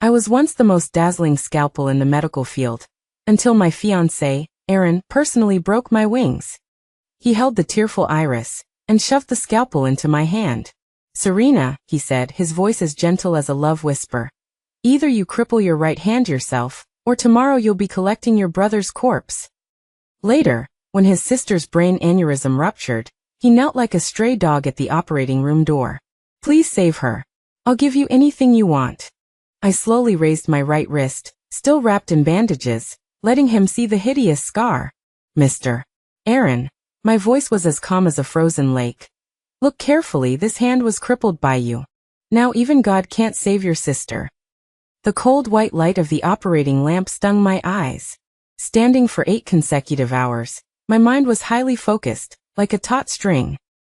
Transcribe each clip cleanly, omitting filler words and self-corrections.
I was once the most dazzling scalpel in the medical field, until my fiancé, Aaron, personally broke my wings. He held the tearful Iris, and shoved the scalpel into my hand. "Serena," he said, his voice as gentle as a love whisper. "Either you cripple your right hand yourself, or tomorrow you'll be collecting your brother's corpse." Later, when his sister's brain aneurysm ruptured, he knelt like a stray dog at the operating room door. "Please save her. I'll give you anything you want." I slowly raised my right wrist, still wrapped in bandages, letting him see the hideous scar. "Mr. Aaron," my voice was as calm as a frozen lake. "Look carefully, this hand was crippled by you. Now even God can't save your sister." The cold white light of the operating lamp stung my eyes. Standing for 8 consecutive hours, my mind was highly focused, like a taut string.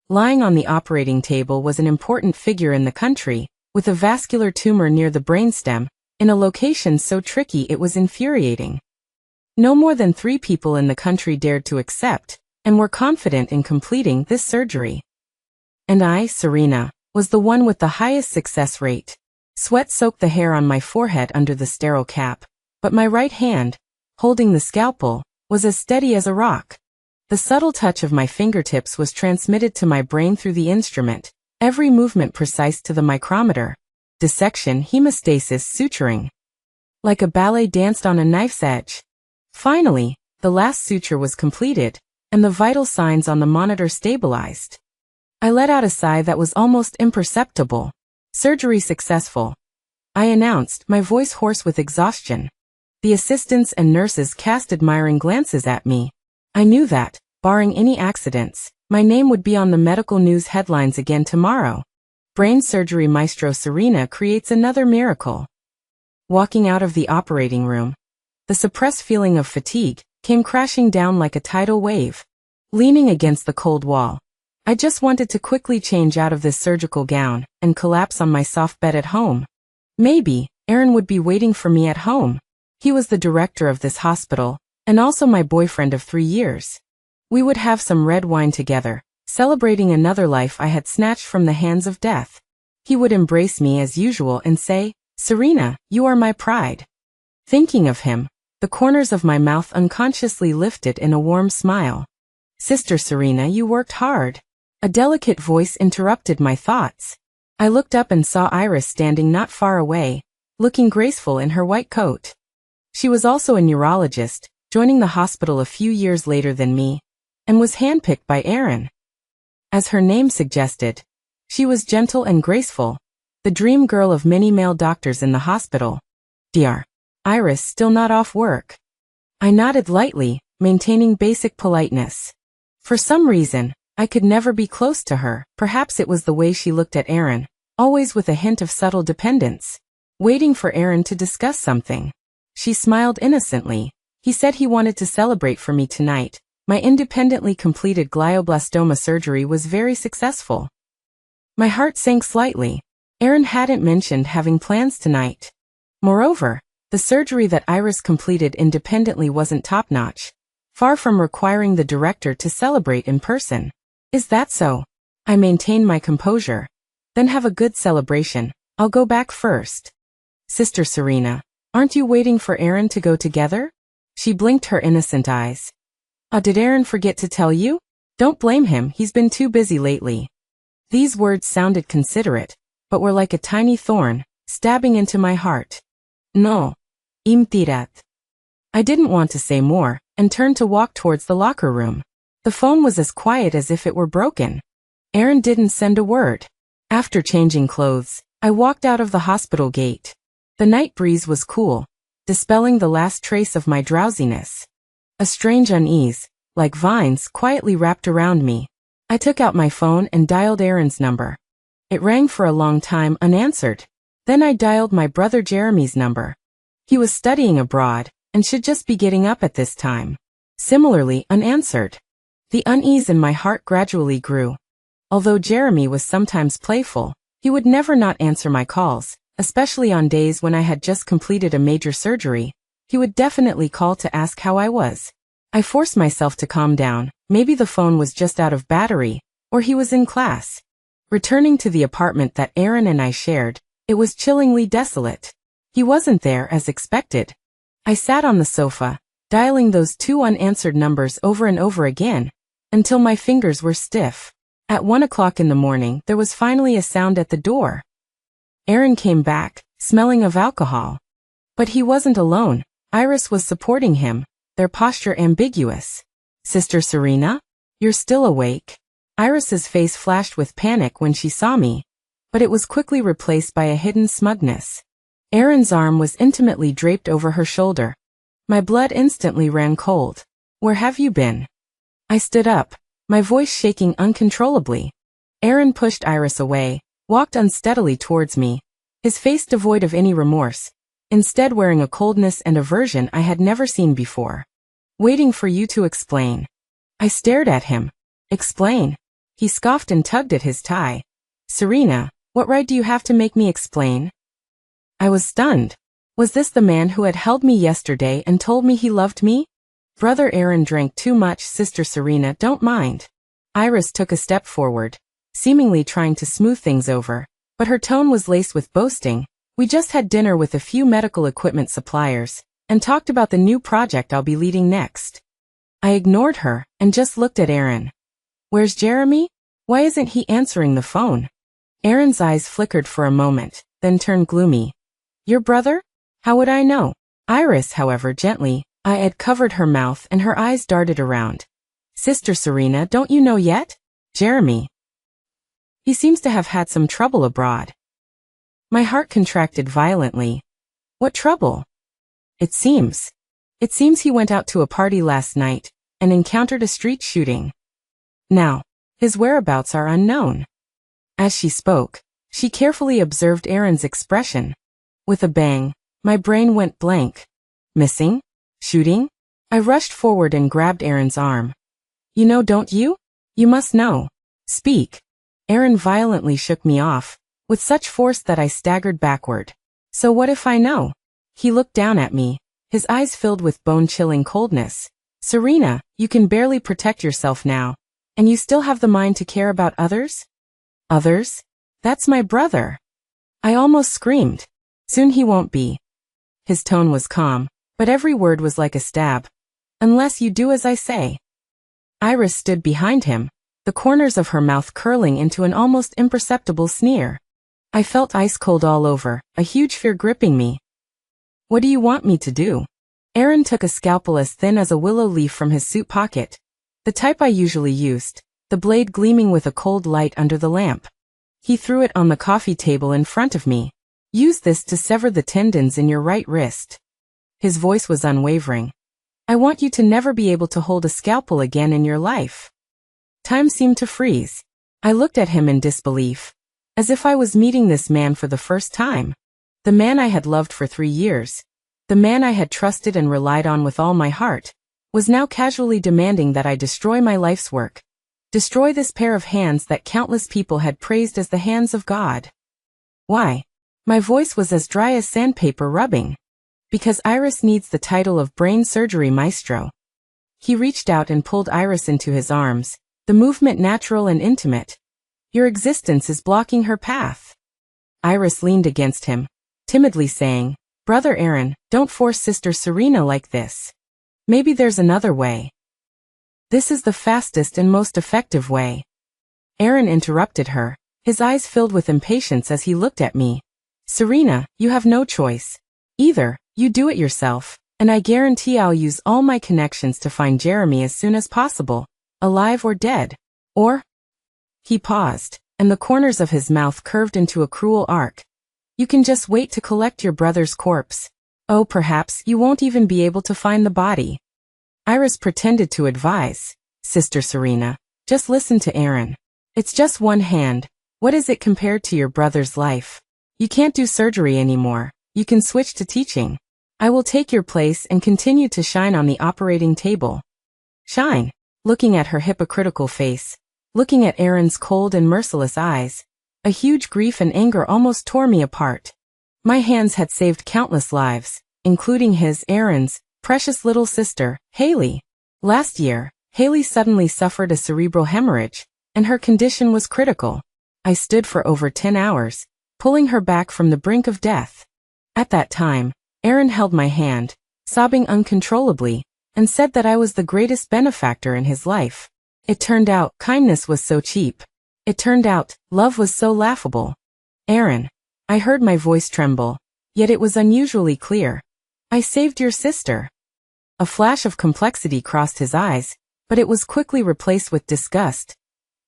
Lying on the operating table was an important figure in the country, with a vascular tumor near the brainstem, in a location so tricky it was infuriating. No more than 3 people in the country dared to accept, and were confident in completing this surgery. And I, Serena, was the one with the highest success rate. Sweat soaked the hair on my forehead under the sterile cap, but my right hand, holding the scalpel, was as steady as a rock. The subtle touch of my fingertips was transmitted to my brain through the instrument, every movement precise to the micrometer. Dissection, hemostasis, suturing. Like a ballet danced on a knife's edge. Finally, the last suture was completed, and the vital signs on the monitor stabilized. I let out a sigh that was almost imperceptible. "Surgery successful," I announced, my voice hoarse with exhaustion. The assistants and nurses cast admiring glances at me. I knew that, barring any accidents, my name would be on the medical news headlines again tomorrow. Brain surgery maestro Serena creates another miracle. Walking out of the operating room, the suppressed feeling of fatigue came crashing down like a tidal wave. Leaning against the cold wall, I just wanted to quickly change out of this surgical gown and collapse on my soft bed at home. Maybe Aaron would be waiting for me at home. He was the director of this hospital, and also my boyfriend of 3 years. We would have some red wine together, celebrating another life I had snatched from the hands of death. He would embrace me as usual and say, "Serena, you are my pride." Thinking of him, the corners of my mouth unconsciously lifted in a warm smile. "Sister Serena, you worked hard." A delicate voice interrupted my thoughts. I looked up and saw Iris standing not far away, looking graceful in her white coat. She was also a neurologist, joining the hospital a few years later than me, and was handpicked by Aaron. As her name suggested, she was gentle and graceful, the dream girl of many male doctors in the hospital. "Dr. Iris still not off work?" I nodded lightly, maintaining basic politeness. For some reason, I could never be close to her. Perhaps it was the way she looked at Aaron, always with a hint of subtle dependence, waiting for Aaron to discuss something. She smiled innocently. "He said he wanted to celebrate for me tonight. My independently completed glioblastoma surgery was very successful." My heart sank slightly. Aaron hadn't mentioned having plans tonight. Moreover, the surgery that Iris completed independently wasn't top-notch, far from requiring the director to celebrate in person. "Is that so?" I maintained my composure. "Then have a good celebration. I'll go back first." "Sister Serena, aren't you waiting for Aaron to go together?" She blinked her innocent eyes. Did Aaron forget to tell you?" "Don't blame him, he's been too busy lately." These words sounded considerate, but were like a tiny thorn, stabbing into my heart. "No. Imtirat." I didn't want to say more, and turned to walk towards the locker room. The phone was as quiet as if it were broken. Aaron didn't send a word. After changing clothes, I walked out of the hospital gate. The night breeze was cool, dispelling the last trace of my drowsiness. A strange unease, like vines, quietly wrapped around me. I took out my phone and dialed Aaron's number. It rang for a long time unanswered. Then I dialed my brother Jeremy's number. He was studying abroad, and should just be getting up at this time. Similarly unanswered. The unease in my heart gradually grew. Although Jeremy was sometimes playful, he would never not answer my calls, especially on days when I had just completed a major surgery. He would definitely call to ask how I was. I forced myself to calm down. Maybe the phone was just out of battery, or he was in class. Returning to the apartment that Aaron and I shared, it was chillingly desolate. He wasn't there as expected. I sat on the sofa, dialing those 2 unanswered numbers over and over again, until my fingers were stiff. At 1 o'clock in the morning, there was finally a sound at the door. Aaron came back, smelling of alcohol. But he wasn't alone. Iris was supporting him, their posture ambiguous. "Sister Serena? You're still awake?" Iris's face flashed with panic when she saw me, but it was quickly replaced by a hidden smugness. Aaron's arm was intimately draped over her shoulder. My blood instantly ran cold. "Where have you been?" I stood up, my voice shaking uncontrollably. Aaron pushed Iris away, walked unsteadily towards me, his face devoid of any remorse, instead wearing a coldness and aversion I had never seen before. "Waiting for you to explain." I stared at him. "Explain?" He scoffed and tugged at his tie. "Serena, what right do you have to make me explain?" I was stunned. Was this the man who had held me yesterday and told me he loved me? "Brother Aaron drank too much, Sister Serena, don't mind." Iris took a step forward, seemingly trying to smooth things over, but her tone was laced with boasting. "We just had dinner with a few medical equipment suppliers, and talked about the new project I'll be leading next." I ignored her, and just looked at Aaron. "Where's Jeremy? Why isn't he answering the phone?" Aaron's eyes flickered for a moment, then turned gloomy. "Your brother? How would I know?" Iris, however, gently, I had covered her mouth and her eyes darted around. "Sister Serena, don't you know yet? Jeremy. He seems to have had some trouble abroad." My heart contracted violently. "What trouble?" It seems he went out to a party last night and encountered a street shooting. Now, his whereabouts are unknown." As she spoke, she carefully observed Aaron's expression. With a bang, my brain went blank. Missing? Shooting? I rushed forward and grabbed Aaron's arm. "You know, don't you? You must know. Speak." Aaron violently shook me off, with such force that I staggered backward. "So what if I know?" He looked down at me, his eyes filled with bone-chilling coldness. "Serena, you can barely protect yourself now, and you still have the mind to care about others?" "Others? That's my brother." I almost screamed. "Soon he won't be." His tone was calm, but every word was like a stab. "Unless you do as I say." Iris stood behind him, the corners of her mouth curling into an almost imperceptible sneer. I felt ice cold all over, a huge fear gripping me. "What do you want me to do?" Aaron took a scalpel as thin as a willow leaf from his suit pocket, the type I usually used, the blade gleaming with a cold light under the lamp. He threw it on the coffee table in front of me. "Use this to sever the tendons in your right wrist." His voice was unwavering. "I want you to never be able to hold a scalpel again in your life." Time seemed to freeze. I looked at him in disbelief, as if I was meeting this man for the first time. The man I had loved for 3 years, the man I had trusted and relied on with all my heart, was now casually demanding that I destroy my life's work. Destroy this pair of hands that countless people had praised as the hands of God. Why? My voice was as dry as sandpaper rubbing. Because Iris needs the title of brain surgery maestro. He reached out and pulled Iris into his arms, the movement natural and intimate. "Your existence is blocking her path." Iris leaned against him, timidly saying, "Brother Aaron, don't force Sister Serena like this. Maybe there's another way." "This is the fastest and most effective way." Aaron interrupted her, his eyes filled with impatience as he looked at me. "Serena, you have no choice. Either you do it yourself, and I guarantee I'll use all my connections to find Jeremy as soon as possible, alive or dead. Or—" He paused, and the corners of his mouth curved into a cruel arc. "You can just wait to collect your brother's corpse. Oh, perhaps you won't even be able to find the body." Iris pretended to advise. "Sister Serena, just listen to Aaron. It's just one hand. What is it compared to your brother's life? You can't do surgery anymore. You can switch to teaching. I will take your place and continue to shine on the operating table." Shine? Looking at her hypocritical face, looking at Aaron's cold and merciless eyes, a huge grief and anger almost tore me apart. My hands had saved countless lives, including his, Aaron's, precious little sister, Haley. Last year, Haley suddenly suffered a cerebral hemorrhage, and her condition was critical. I stood for over 10 hours, pulling her back from the brink of death. At that time, Aaron held my hand, sobbing uncontrollably, and said that I was the greatest benefactor in his life. It turned out kindness was so cheap. It turned out love was so laughable. Aaron, I heard my voice tremble, yet it was unusually clear. I saved your sister. A flash of complexity crossed his eyes, but it was quickly replaced with disgust.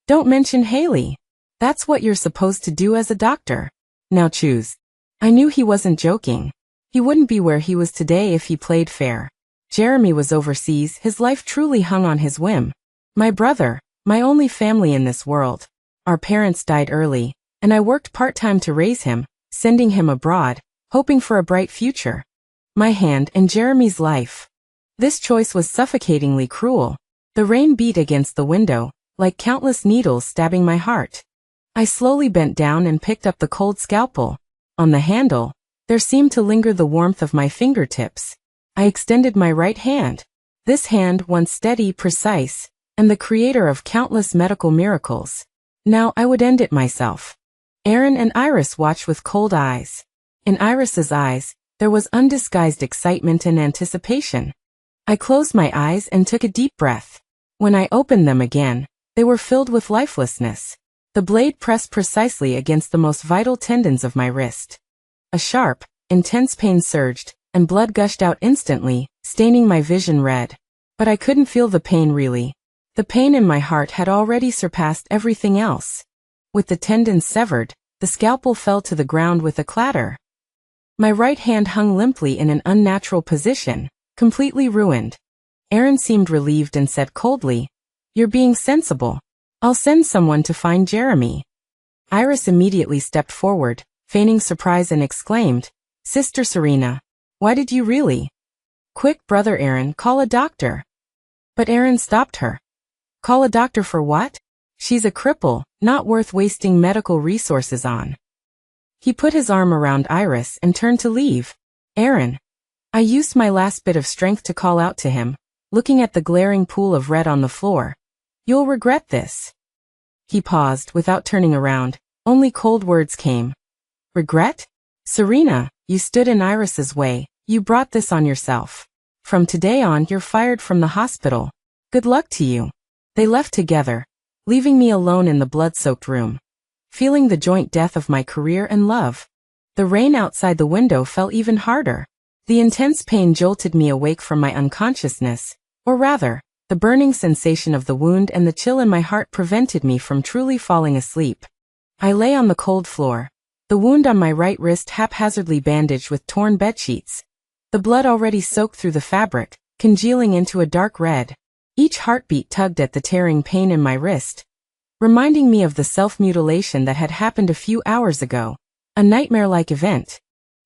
Don't mention Haley. That's what you're supposed to do as a doctor. Now choose. I knew he wasn't joking. He wouldn't be where he was today if he played fair. Jeremy was overseas, his life truly hung on his whim. My brother, my only family in this world. Our parents died early, and I worked part-time to raise him, sending him abroad, hoping for a bright future. My hand and Jeremy's life. This choice was suffocatingly cruel. The rain beat against the window, like countless needles stabbing my heart. I slowly bent down and picked up the cold scalpel. On the handle, there seemed to linger the warmth of my fingertips. I extended my right hand. This hand, once steady, precise, and the creator of countless medical miracles. Now I would end it myself. Aaron and Iris watched with cold eyes. In Iris's eyes, there was undisguised excitement and anticipation. I closed my eyes and took a deep breath. When I opened them again, they were filled with lifelessness. The blade pressed precisely against the most vital tendons of my wrist. A sharp, intense pain surged, and blood gushed out instantly, staining my vision red. But I couldn't feel the pain really. The pain in my heart had already surpassed everything else. With the tendons severed, the scalpel fell to the ground with a clatter. My right hand hung limply in an unnatural position, completely ruined. Aaron seemed relieved and said coldly, "You're being sensible. I'll send someone to find Jeremy." Iris immediately stepped forward, feigning surprise, and exclaimed, "Sister Serena, why did you really?" "Quick, brother Aaron, call a doctor." But Aaron stopped her. "Call a doctor for what? She's a cripple, not worth wasting medical resources on." He put his arm around Iris and turned to leave. "Aaron." I used my last bit of strength to call out to him, looking at the glaring pool of red on the floor. "You'll regret this." He paused without turning around. Only cold words came. "Regret? Serena, you stood in Iris's way. You brought this on yourself. From today on, you're fired from the hospital. Good luck to you." They left together, leaving me alone in the blood-soaked room, feeling the joint death of my career and love. The rain outside the window fell even harder. The intense pain jolted me awake from my unconsciousness, or rather, the burning sensation of the wound and the chill in my heart prevented me from truly falling asleep. I lay on the cold floor, the wound on my right wrist haphazardly bandaged with torn bedsheets, the blood already soaked through the fabric, congealing into a dark red. Each heartbeat tugged at the tearing pain in my wrist, reminding me of the self-mutilation that had happened a few hours ago, a nightmare-like event.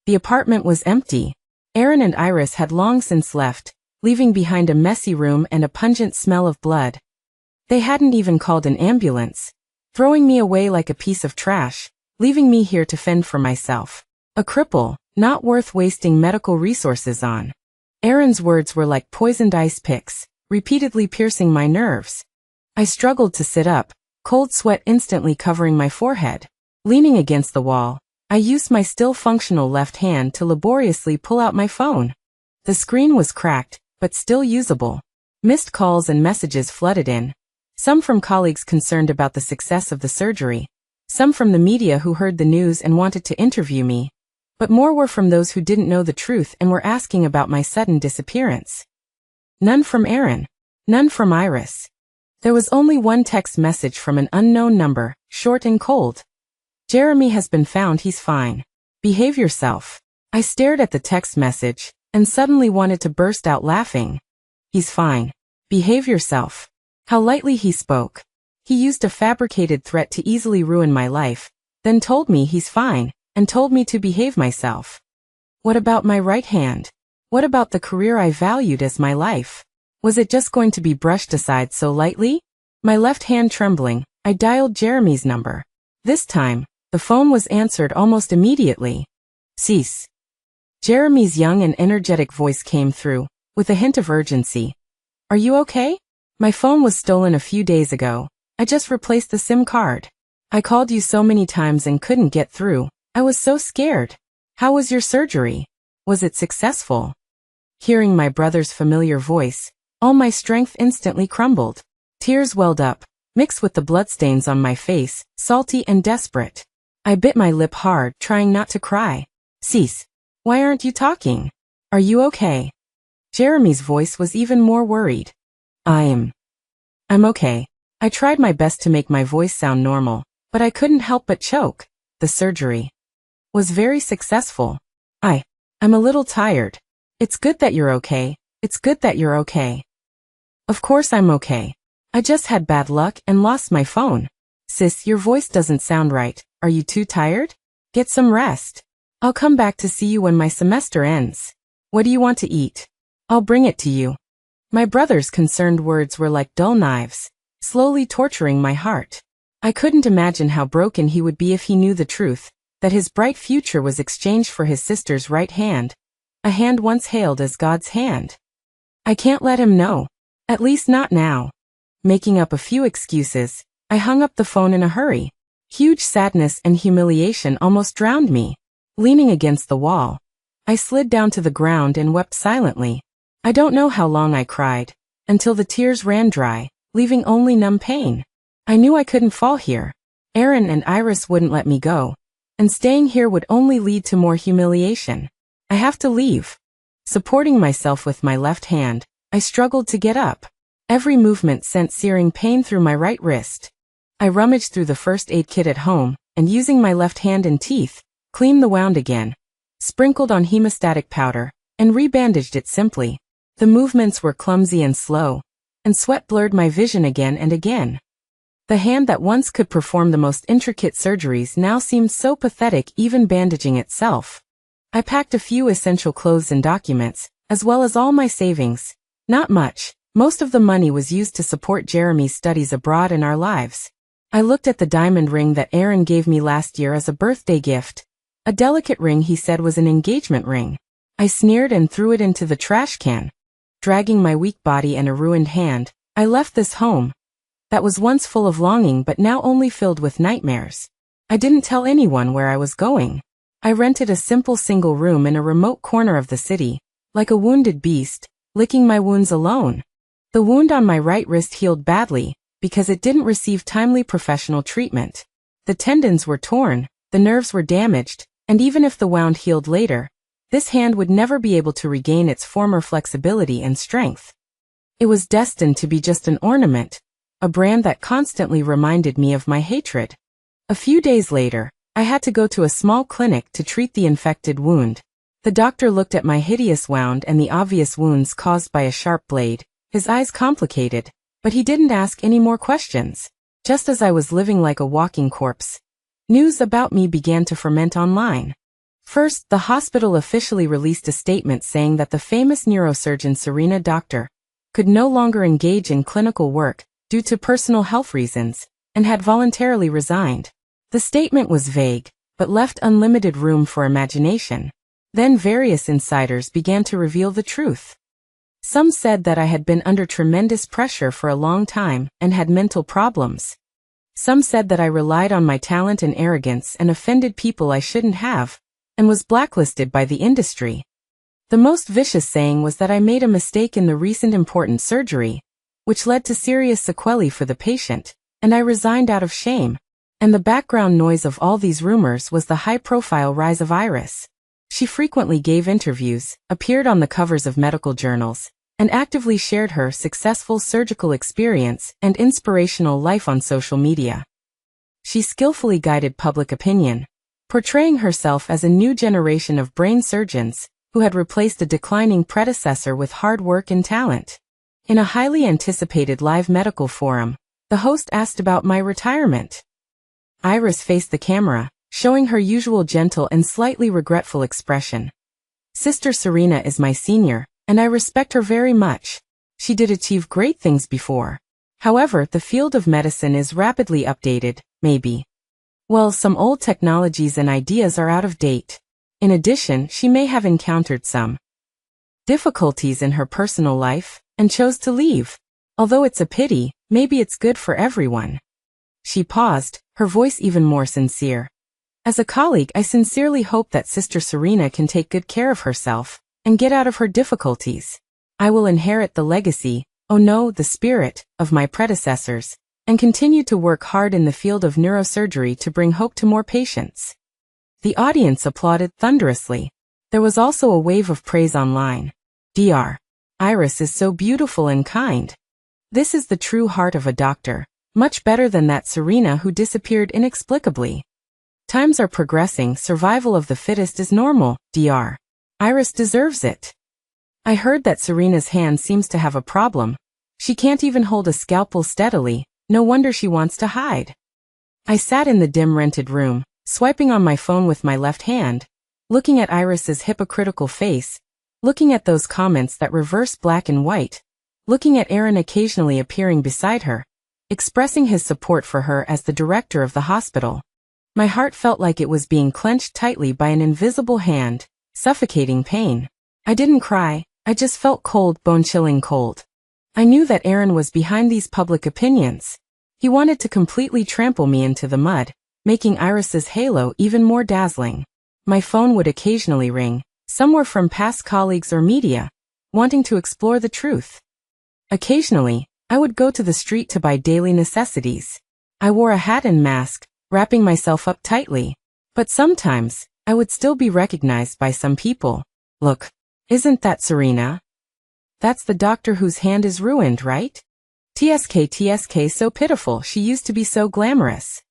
The apartment was empty. Aaron and Iris had long since left, leaving behind a messy room and a pungent smell of blood. They hadn't even called an ambulance, throwing me away like a piece of trash, leaving me here to fend for myself. A cripple, not worth wasting medical resources on. Aaron's words were like poisoned ice picks, repeatedly piercing my nerves. I struggled to sit up, cold sweat instantly covering my forehead. Leaning against the wall, I used my still functional left hand to laboriously pull out my phone. The screen was cracked, but still usable. Missed calls and messages flooded in. Some from colleagues concerned about the success of the surgery. Some from the media who heard the news and wanted to interview me. But more were from those who didn't know the truth and were asking about my sudden disappearance. None from Aaron. None from Iris. There was only one text message from an unknown number, short and cold. "Jeremy has been found, he's fine. Behave yourself." I stared at the text message, and suddenly wanted to burst out laughing. "He's fine. Behave yourself." How lightly he spoke. He used a fabricated threat to easily ruin my life, then told me he's fine, and told me to behave myself. What about my right hand? What about the career I valued as my life? Was it just going to be brushed aside so lightly? My left hand trembling, I dialed Jeremy's number. This time, the phone was answered almost immediately. "Cease." Jeremy's young and energetic voice came through, with a hint of urgency. "Are you okay? My phone was stolen a few days ago. I just replaced the SIM card. I called you so many times and couldn't get through. I was so scared." How was your surgery? Was it successful? Hearing my brother's familiar voice, all my strength instantly crumbled. Tears welled up, mixed with the bloodstains on my face, salty and desperate. I bit my lip hard, trying not to cry. Cease. Why aren't you talking? Are you okay? Jeremy's voice was even more worried. I'm okay. I tried my best to make my voice sound normal, but I couldn't help but choke. The surgery was very successful. I'm a little tired. It's good that you're okay. It's good that you're okay. Of course I'm okay. I just had bad luck and lost my phone. Sis, your voice doesn't sound right. Are you too tired? Get some rest. I'll come back to see you when my semester ends. What do you want to eat? I'll bring it to you. My brother's concerned words were like dull knives, slowly torturing my heart. I couldn't imagine how broken he would be if he knew the truth, that his bright future was exchanged for his sister's right hand, a hand once hailed as God's hand. I can't let him know. At least not now. Making up a few excuses, I hung up the phone in a hurry. Huge sadness and humiliation almost drowned me. Leaning against the wall, I slid down to the ground and wept silently. I don't know how long I cried, until the tears ran dry, leaving only numb pain. I knew I couldn't fall here. Aaron and Iris wouldn't let me go, and staying here would only lead to more humiliation. I have to leave. Supporting myself with my left hand, I struggled to get up. Every movement sent searing pain through my right wrist. I rummaged through the first aid kit at home, and using my left hand and teeth, cleaned the wound again, sprinkled on hemostatic powder, and rebandaged it simply. The movements were clumsy and slow, and sweat blurred my vision again and again. The hand that once could perform the most intricate surgeries now seemed so pathetic even bandaging itself. I packed a few essential clothes and documents, as well as all my savings. Not much. Most of the money was used to support Jeremy's studies abroad and our lives. I looked at the diamond ring that Aaron gave me last year as a birthday gift. A delicate ring he said was an engagement ring. I sneered and threw it into the trash can. Dragging my weak body and a ruined hand, I left this home that was once full of longing but now only filled with nightmares. I didn't tell anyone where I was going. I rented a simple single room in a remote corner of the city, like a wounded beast, licking my wounds alone. The wound on my right wrist healed badly, because it didn't receive timely professional treatment. The tendons were torn, the nerves were damaged, and even if the wound healed later, this hand would never be able to regain its former flexibility and strength. It was destined to be just an ornament, a brand that constantly reminded me of my hatred. A few days later, I had to go to a small clinic to treat the infected wound. The doctor looked at my hideous wound and the obvious wounds caused by a sharp blade, his eyes complicated, but he didn't ask any more questions. Just as I was living like a walking corpse, news about me began to ferment online. First, the hospital officially released a statement saying that the famous neurosurgeon Serena Doctor could no longer engage in clinical work due to personal health reasons, and had voluntarily resigned. The statement was vague, but left unlimited room for imagination. Then various insiders began to reveal the truth. Some said that I had been under tremendous pressure for a long time and had mental problems. Some said that I relied on my talent and arrogance and offended people I shouldn't have, and was blacklisted by the industry. The most vicious saying was that I made a mistake in the recent important surgery, which led to serious sequelae for the patient, and I resigned out of shame. And the background noise of all these rumors was the high-profile rise of Iris. She frequently gave interviews, appeared on the covers of medical journals, and actively shared her successful surgical experience and inspirational life on social media. She skillfully guided public opinion, portraying herself as a new generation of brain surgeons who had replaced a declining predecessor with hard work and talent. In a highly anticipated live medical forum, the host asked about my retirement. Iris faced the camera, showing her usual gentle and slightly regretful expression. Sister Serena is my senior, and I respect her very much. She did achieve great things before. However, the field of medicine is rapidly updated, maybe. Well, some old technologies and ideas are out of date. In addition, she may have encountered some difficulties in her personal life, and chose to leave. Although it's a pity, maybe it's good for everyone. She paused, her voice even more sincere. As a colleague, I sincerely hope that Sister Serena can take good care of herself and get out of her difficulties. I will inherit the legacy, oh no, the spirit, of my predecessors, and continue to work hard in the field of neurosurgery to bring hope to more patients. The audience applauded thunderously. There was also a wave of praise online. Dr. Iris is so beautiful and kind. This is the true heart of a doctor, much better than that Serena who disappeared inexplicably. Times are progressing, survival of the fittest is normal, Dr. Iris deserves it. I heard that Serena's hand seems to have a problem. She can't even hold a scalpel steadily, no wonder she wants to hide. I sat in the dim rented room, swiping on my phone with my left hand, looking at Iris's hypocritical face, looking at those comments that reverse black and white, looking at Aaron occasionally appearing beside her, expressing his support for her as the director of the hospital. My heart felt like it was being clenched tightly by an invisible hand, suffocating pain. I didn't cry, I just felt cold, bone-chilling cold. I knew that Aaron was behind these public opinions. He wanted to completely trample me into the mud, making Iris's halo even more dazzling. My phone would occasionally ring, somewhere from past colleagues or media, wanting to explore the truth. Occasionally, I would go to the street to buy daily necessities. I wore a hat and mask, wrapping myself up tightly. But sometimes, I would still be recognized by some people. Look, isn't that Serena? That's the doctor whose hand is ruined, right? TSK, so pitiful, she used to be so glamorous.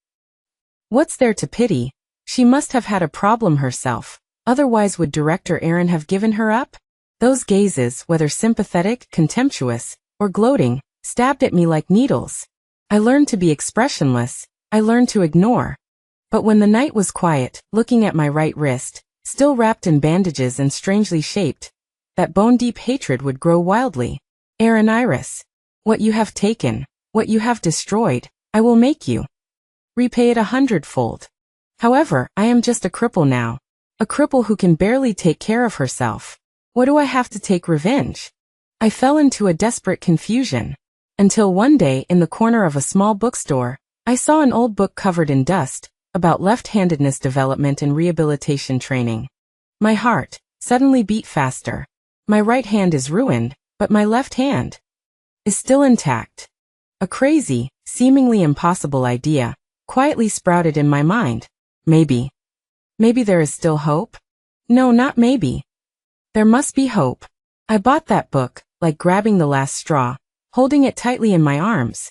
What's there to pity? She must have had a problem herself, otherwise would Director Aaron have given her up? Those gazes, whether sympathetic, contemptuous, or gloating, stabbed at me like needles. I learned to be expressionless, I learned to ignore. But when the night was quiet, looking at my right wrist, still wrapped in bandages and strangely shaped, that bone-deep hatred would grow wildly. Aaron Iris, what you have taken, what you have destroyed, I will make you repay it 100-fold. However, I am just a cripple now. A cripple who can barely take care of herself. What do I have to take revenge? I fell into a desperate confusion. Until one day, in the corner of a small bookstore, I saw an old book covered in dust, about left-handedness development and rehabilitation training. My heart suddenly beat faster. My right hand is ruined, but my left hand is still intact. A crazy, seemingly impossible idea quietly sprouted in my mind. Maybe there is still hope? No, not maybe. There must be hope. I bought that book, like grabbing the last straw, holding it tightly in my arms.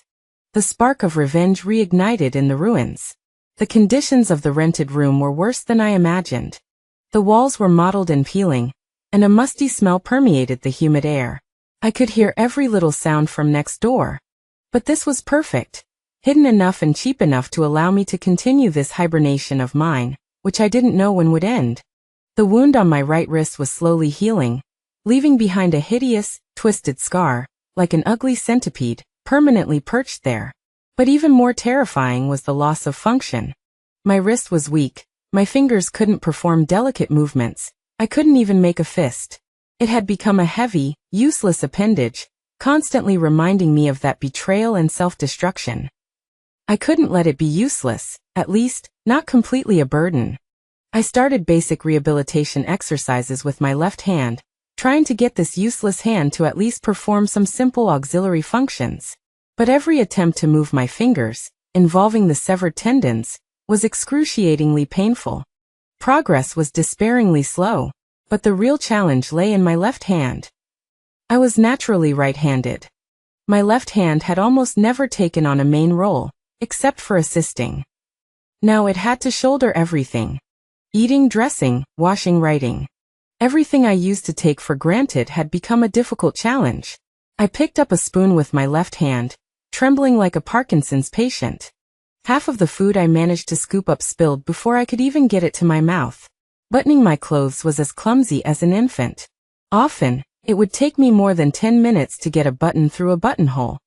The spark of revenge reignited in the ruins. The conditions of the rented room were worse than I imagined. The walls were mottled and peeling, and a musty smell permeated the humid air. I could hear every little sound from next door. But this was perfect, hidden enough and cheap enough to allow me to continue this hibernation of mine, which I didn't know when would end. The wound on my right wrist was slowly healing, leaving behind a hideous, twisted scar, like an ugly centipede, permanently perched there. But even more terrifying was the loss of function. My wrist was weak, my fingers couldn't perform delicate movements, I couldn't even make a fist. It had become a heavy, useless appendage, constantly reminding me of that betrayal and self-destruction. I couldn't let it be useless, at least, not completely a burden. I started basic rehabilitation exercises with my left hand, trying to get this useless hand to at least perform some simple auxiliary functions. But every attempt to move my fingers, involving the severed tendons, was excruciatingly painful. Progress was despairingly slow, but the real challenge lay in my left hand. I was naturally right-handed. My left hand had almost never taken on a main role, except for assisting. Now it had to shoulder everything. Eating, dressing, washing, writing. Everything I used to take for granted had become a difficult challenge. I picked up a spoon with my left hand, trembling like a Parkinson's patient. Half of the food I managed to scoop up spilled before I could even get it to my mouth. Buttoning my clothes was as clumsy as an infant. Often, it would take me more than 10 minutes to get a button through a buttonhole.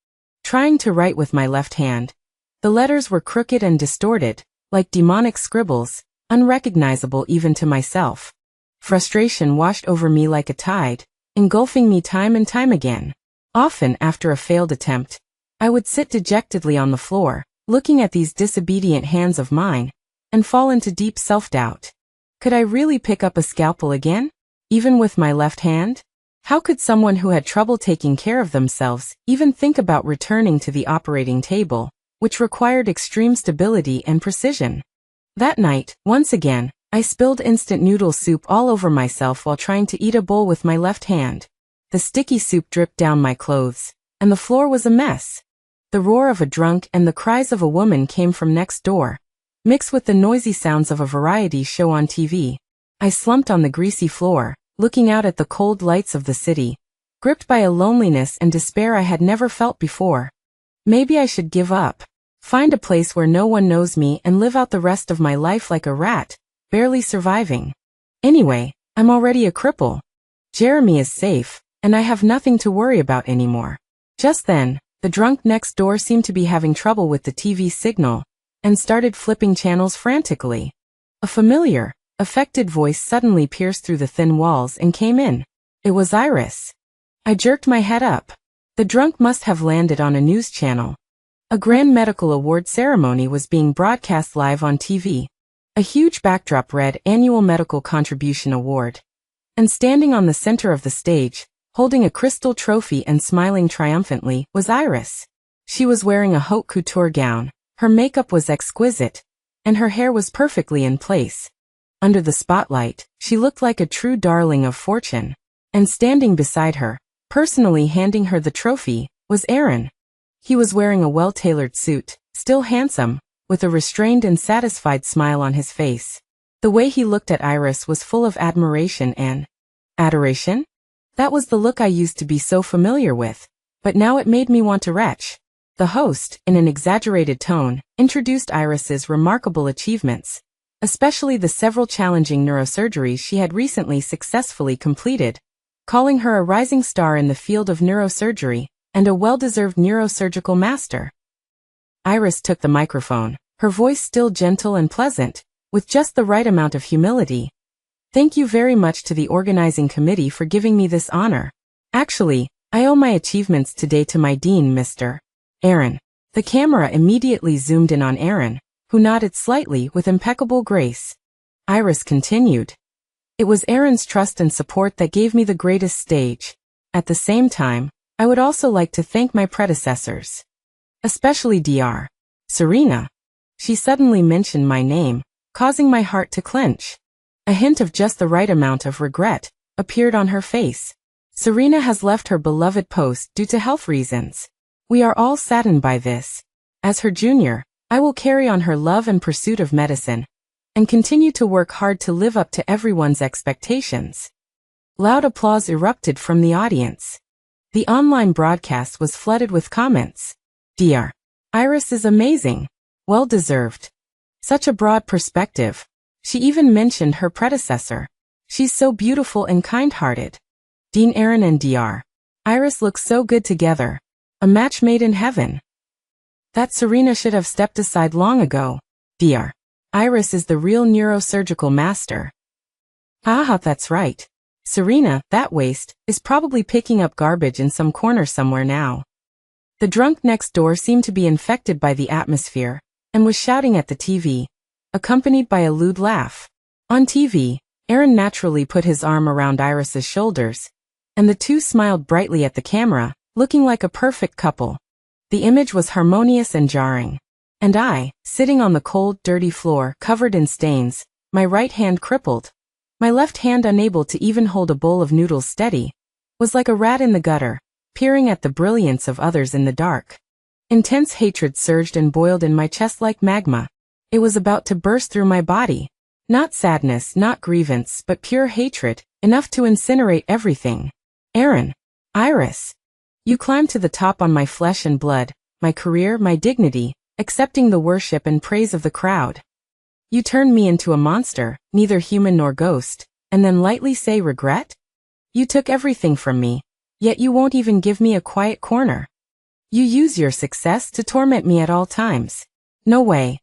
Trying to write with my left hand, the letters were crooked and distorted, like demonic scribbles, unrecognizable even to myself. Frustration washed over me like a tide, engulfing me time and time again. Often, after a failed attempt, I would sit dejectedly on the floor, looking at these disobedient hands of mine, and fall into deep self-doubt. Could I really pick up a scalpel again? Even with my left hand? How could someone who had trouble taking care of themselves even think about returning to the operating table, which required extreme stability and precision? That night, once again, I spilled instant noodle soup all over myself while trying to eat a bowl with my left hand. The sticky soup dripped down my clothes, and the floor was a mess. The roar of a drunk and the cries of a woman came from next door, mixed with the noisy sounds of a variety show on TV. I slumped on the greasy floor, looking out at the cold lights of the city, gripped by a loneliness and despair I had never felt before. Maybe I should give up, find a place where no one knows me and live out the rest of my life like a rat, barely surviving. Anyway, I'm already a cripple. Jeremy is safe, and I have nothing to worry about anymore. Just then, the drunk next door seemed to be having trouble with the TV signal, and started flipping channels frantically. A familiar, affected voice suddenly pierced through the thin walls and came in. It was Iris. I jerked my head up. The drunk must have landed on a news channel. A grand medical award ceremony was being broadcast live on TV. A huge backdrop read Annual Medical Contribution Award. And standing on the center of the stage, holding a crystal trophy and smiling triumphantly, was Iris. She was wearing a haute couture gown, her makeup was exquisite, and her hair was perfectly in place. Under the spotlight, she looked like a true darling of fortune. And standing beside her, personally handing her the trophy, was Aaron. He was wearing a well-tailored suit, still handsome, with a restrained and satisfied smile on his face. The way he looked at Iris was full of admiration and adoration? That was the look I used to be so familiar with, but now it made me want to retch. The host, in an exaggerated tone, introduced Iris's remarkable achievements, especially the several challenging neurosurgeries she had recently successfully completed, calling her a rising star in the field of neurosurgery and a well-deserved neurosurgical master. Iris took the microphone, her voice still gentle and pleasant, with just the right amount of humility. Thank you very much to the organizing committee for giving me this honor. Actually, I owe my achievements today to my dean, Mr. Aaron. The camera immediately zoomed in on Aaron, who nodded slightly with impeccable grace. Iris continued. It was Aaron's trust and support that gave me the greatest stage. At the same time, I would also like to thank my predecessors. Especially Dr. Serena. She suddenly mentioned my name, causing my heart to clench. A hint of just the right amount of regret appeared on her face. Serena has left her beloved post due to health reasons. We are all saddened by this. As her junior, I will carry on her love and pursuit of medicine, and continue to work hard to live up to everyone's expectations. Loud applause erupted from the audience. The online broadcast was flooded with comments. Dr. Iris is amazing. Well deserved. Such a broad perspective. She even mentioned her predecessor. She's so beautiful and kind-hearted. Dean Aaron and Dr. Iris look so good together. A match made in heaven. That Serena should have stepped aside long ago. Dr. Iris is the real neurosurgical master. Ah, that's right. Serena, that waste, is probably picking up garbage in some corner somewhere now. The drunk next door seemed to be infected by the atmosphere, and was shouting at the TV, accompanied by a lewd laugh. On TV, Aaron naturally put his arm around Iris's shoulders, and the two smiled brightly at the camera, looking like a perfect couple. The image was harmonious and jarring. And I, sitting on the cold, dirty floor, covered in stains, my right hand crippled, my left hand unable to even hold a bowl of noodles steady, was like a rat in the gutter, peering at the brilliance of others in the dark. Intense hatred surged and boiled in my chest like magma. It was about to burst through my body. Not sadness, not grievance, but pure hatred, enough to incinerate everything. Aaron. Iris. You climbed to the top on my flesh and blood, my career, my dignity, accepting the worship and praise of the crowd. You turned me into a monster, neither human nor ghost, and then lightly say regret? You took everything from me, yet you won't even give me a quiet corner. You use your success to torment me at all times. No way.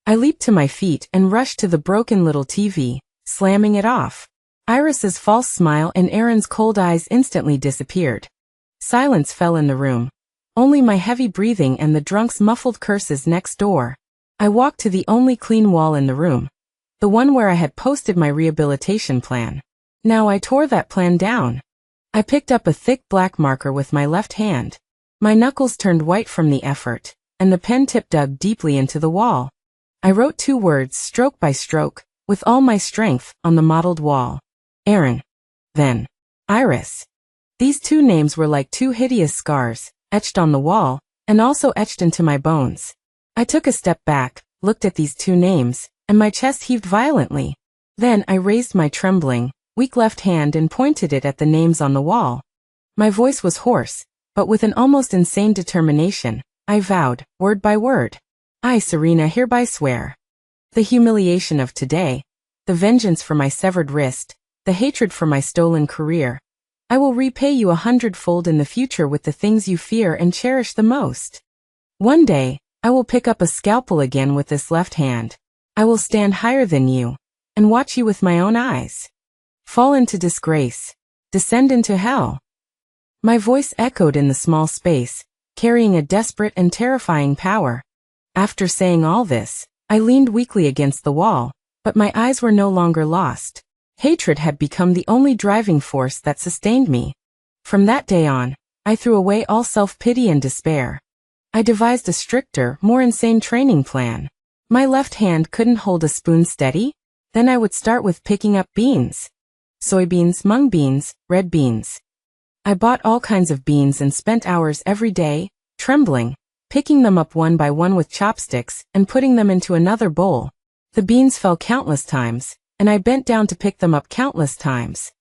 I leaped to my feet and rushed to the broken little TV, slamming it off. Iris's false smile and Aaron's cold eyes instantly disappeared. Silence fell in the room. Only my heavy breathing and the drunk's muffled curses next door. I walked to the only clean wall in the room, the one where I had posted my rehabilitation plan. Now I tore that plan down. I picked up a thick black marker with my left hand. My knuckles turned white from the effort, and the pen tip dug deeply into the wall. I wrote 2 words stroke by stroke, with all my strength, on the mottled wall. Aaron. Then Iris. These 2 names were like 2 hideous scars, etched on the wall, and also etched into my bones. I took a step back, looked at these 2 names, and my chest heaved violently. Then I raised my trembling, weak left hand and pointed it at the names on the wall. My voice was hoarse, but with an almost insane determination, I vowed, word by word. I, Serena, hereby swear. The humiliation of today, the vengeance for my severed wrist, the hatred for my stolen career. I will repay you 100-fold in the future with the things you fear and cherish the most. One day, I will pick up a scalpel again with this left hand. I will stand higher than you, and watch you with my own eyes. Fall into disgrace. Descend into hell. My voice echoed in the small space, carrying a desperate and terrifying power. After saying all this, I leaned weakly against the wall, but my eyes were no longer lost. Hatred had become the only driving force that sustained me. From that day on, I threw away all self-pity and despair. I devised a stricter, more insane training plan. My left hand couldn't hold a spoon steady? Then I would start with picking up beans. Soybeans, mung beans, red beans. I bought all kinds of beans and spent hours every day, trembling, picking them up one by one with chopsticks and putting them into another bowl. The beans fell countless times, and I bent down to pick them up countless times.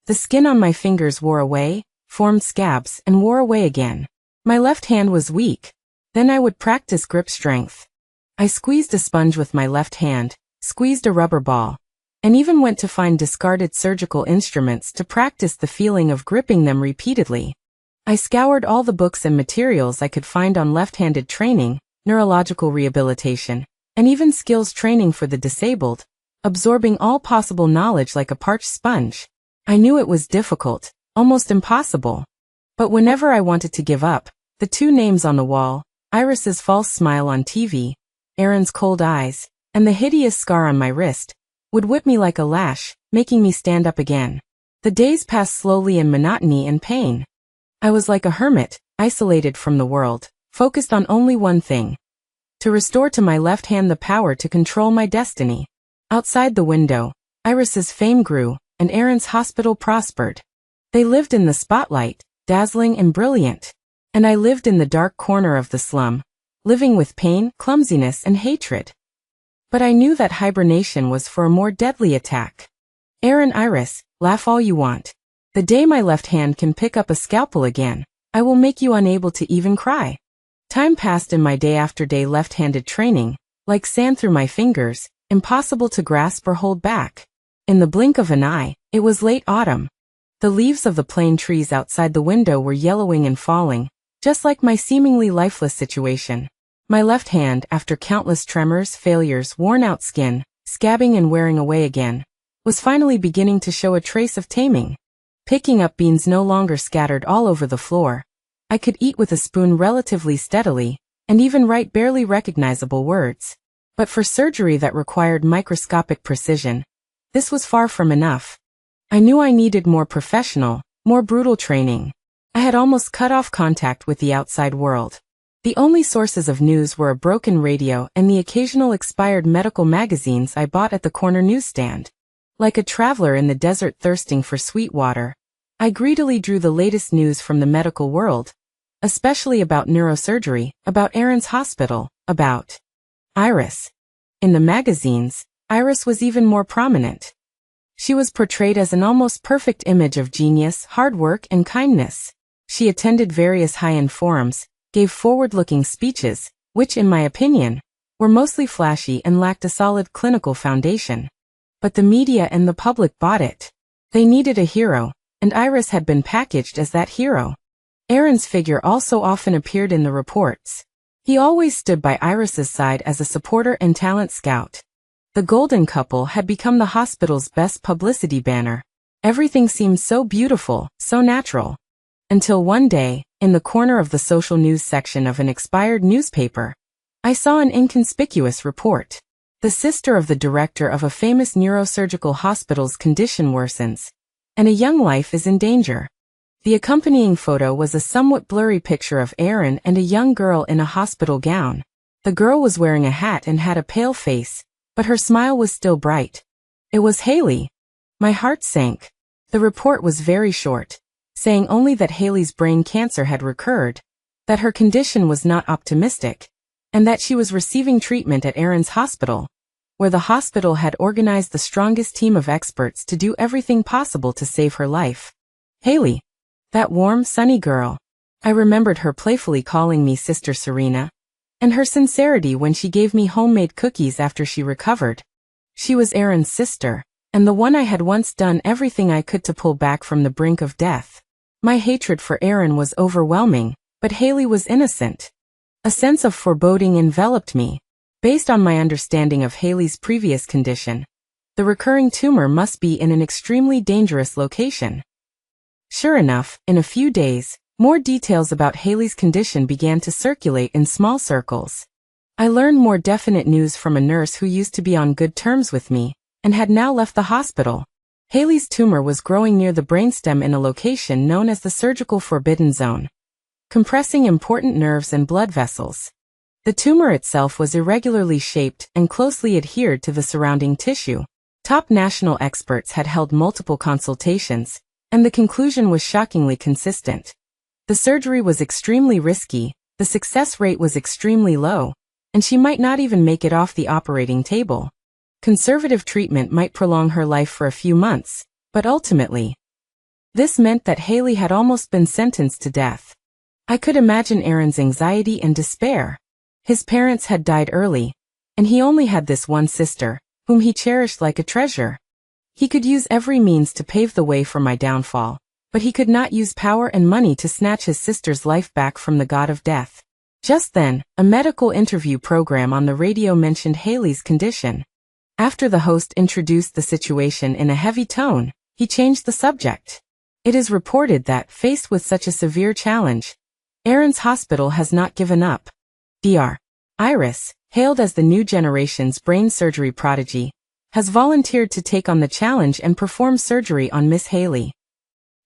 The skin on my fingers wore away, formed scabs, and wore away again. My left hand was weak. Then I would practice grip strength. I squeezed a sponge with my left hand, squeezed a rubber ball, and even went to find discarded surgical instruments to practice the feeling of gripping them repeatedly. I scoured all the books and materials I could find on left-handed training, neurological rehabilitation, and even skills training for the disabled, absorbing all possible knowledge like a parched sponge. I knew it was difficult, almost impossible. But whenever I wanted to give up, the 2 names on the wall, Iris's false smile on TV, Aaron's cold eyes, and the hideous scar on my wrist, would whip me like a lash, making me stand up again. The days passed slowly in monotony and pain. I was like a hermit, isolated from the world, focused on only one thing: to restore to my left hand the power to control my destiny. Outside the window, Iris's fame grew, and Aaron's hospital prospered. They lived in the spotlight, dazzling and brilliant. And I lived in the dark corner of the slum, living with pain, clumsiness, and hatred. But I knew that hibernation was for a more deadly attack. Aaron, Iris, laugh all you want. The day my left hand can pick up a scalpel again, I will make you unable to even cry. Time passed in my day after day left-handed training, like sand through my fingers, impossible to grasp or hold back. In the blink of an eye, it was late autumn. The leaves of the plane trees outside the window were yellowing and falling, just like my seemingly lifeless situation. My left hand, after countless tremors, failures, worn-out skin, scabbing and wearing away again, was finally beginning to show a trace of taming. Picking up beans no longer scattered all over the floor. I could eat with a spoon relatively steadily, and even write barely recognizable words. But for surgery that required microscopic precision, this was far from enough. I knew I needed more professional, more brutal training. I had almost cut off contact with the outside world. The only sources of news were a broken radio and the occasional expired medical magazines I bought at the corner newsstand. Like a traveler in the desert thirsting for sweet water, I greedily drew the latest news from the medical world, especially about neurosurgery, about Aaron's hospital, about Iris. In the magazines, Iris was even more prominent. She was portrayed as an almost perfect image of genius, hard work, and kindness. She attended various high-end forums, gave forward-looking speeches, which, in my opinion, were mostly flashy and lacked a solid clinical foundation. But the media and the public bought it. They needed a hero, and Iris had been packaged as that hero. Aaron's figure also often appeared in the reports. He always stood by Iris's side as a supporter and talent scout. The golden couple had become the hospital's best publicity banner. Everything seemed so beautiful, so natural. Until one day, in the corner of the social news section of an expired newspaper, I saw an inconspicuous report. The sister of the director of a famous neurosurgical hospital's condition worsens, and a young life is in danger. The accompanying photo was a somewhat blurry picture of Aaron and a young girl in a hospital gown. The girl was wearing a hat and had a pale face, but her smile was still bright. It was Haley. My heart sank. The report was very short, saying only that Haley's brain cancer had recurred, that her condition was not optimistic, and that she was receiving treatment at Aaron's hospital, where the hospital had organized the strongest team of experts to do everything possible to save her life. Haley. That warm, sunny girl. I remembered her playfully calling me Sister Serena, and her sincerity when she gave me homemade cookies after she recovered. She was Aaron's sister, and the one I had once done everything I could to pull back from the brink of death. My hatred for Aaron was overwhelming, but Haley was innocent. A sense of foreboding enveloped me. Based on my understanding of Haley's previous condition, the recurring tumor must be in an extremely dangerous location. Sure enough, in a few days, more details about Haley's condition began to circulate in small circles. I learned more definite news from a nurse who used to be on good terms with me, and had now left the hospital. Haley's tumor was growing near the brainstem in a location known as the surgical forbidden zone, compressing important nerves and blood vessels. The tumor itself was irregularly shaped and closely adhered to the surrounding tissue. Top national experts had held multiple consultations, and the conclusion was shockingly consistent. The surgery was extremely risky, the success rate was extremely low, and she might not even make it off the operating table. Conservative treatment might prolong her life for a few months, but ultimately, this meant that Haley had almost been sentenced to death. I could imagine Aaron's anxiety and despair. His parents had died early, and he only had this one sister, whom he cherished like a treasure. He could use every means to pave the way for my downfall, but he could not use power and money to snatch his sister's life back from the god of death. Just then, a medical interview program on the radio mentioned Haley's condition. After the host introduced the situation in a heavy tone, he changed the subject. It is reported that, faced with such a severe challenge, Aaron's hospital has not given up. Dr. Iris, hailed as the new generation's brain surgery prodigy, has volunteered to take on the challenge and perform surgery on Miss Haley.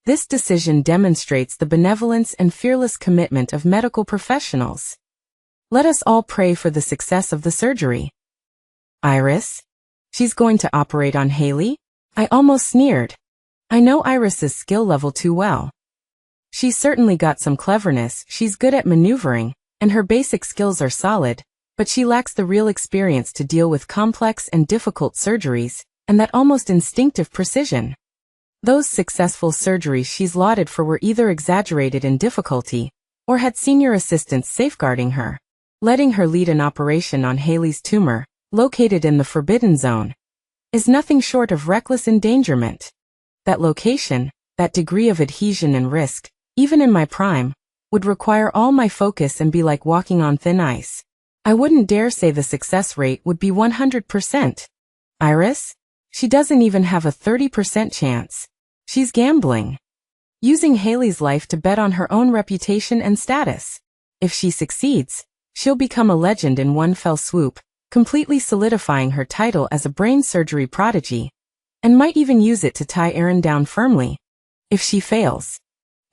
This decision demonstrates the benevolence and fearless commitment of medical professionals. Let us all pray for the success of the surgery. Iris? She's going to operate on Haley? I almost sneered. I know Iris's skill level too well. She's certainly got some cleverness, she's good at maneuvering, and her basic skills are solid, but she lacks the real experience to deal with complex and difficult surgeries, and that almost instinctive precision. Those successful surgeries she's lauded for were either exaggerated in difficulty, or had senior assistants safeguarding her. Letting her lead an operation on Haley's tumor, located in the forbidden zone, is nothing short of reckless endangerment. That location, that degree of adhesion and risk, even in my prime, would require all my focus and be like walking on thin ice. I wouldn't dare say the success rate would be 100%. Iris? She doesn't even have a 30% chance. She's gambling. Using Haley's life to bet on her own reputation and status. If she succeeds, she'll become a legend in one fell swoop, completely solidifying her title as a brain surgery prodigy, and might even use it to tie Aaron down firmly. If she fails.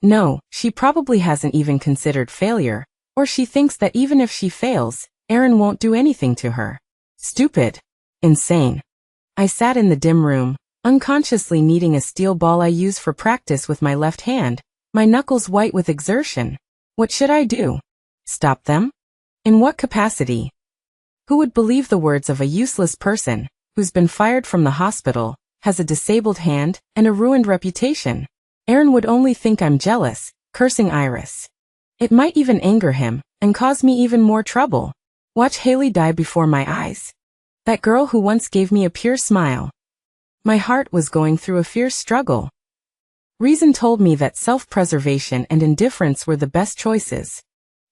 No, she probably hasn't even considered failure, or she thinks that even if she fails, Aaron won't do anything to her. Stupid. Insane. I sat in the dim room, unconsciously kneading a steel ball I use for practice with my left hand, my knuckles white with exertion. What should I do? Stop them? In what capacity? Who would believe the words of a useless person, who's been fired from the hospital, has a disabled hand, and a ruined reputation? Aaron would only think I'm jealous, cursing Iris. It might even anger him, and cause me even more trouble. Watch Haley die before my eyes. That girl who once gave me a pure smile. My heart was going through a fierce struggle. Reason told me that self-preservation and indifference were the best choices.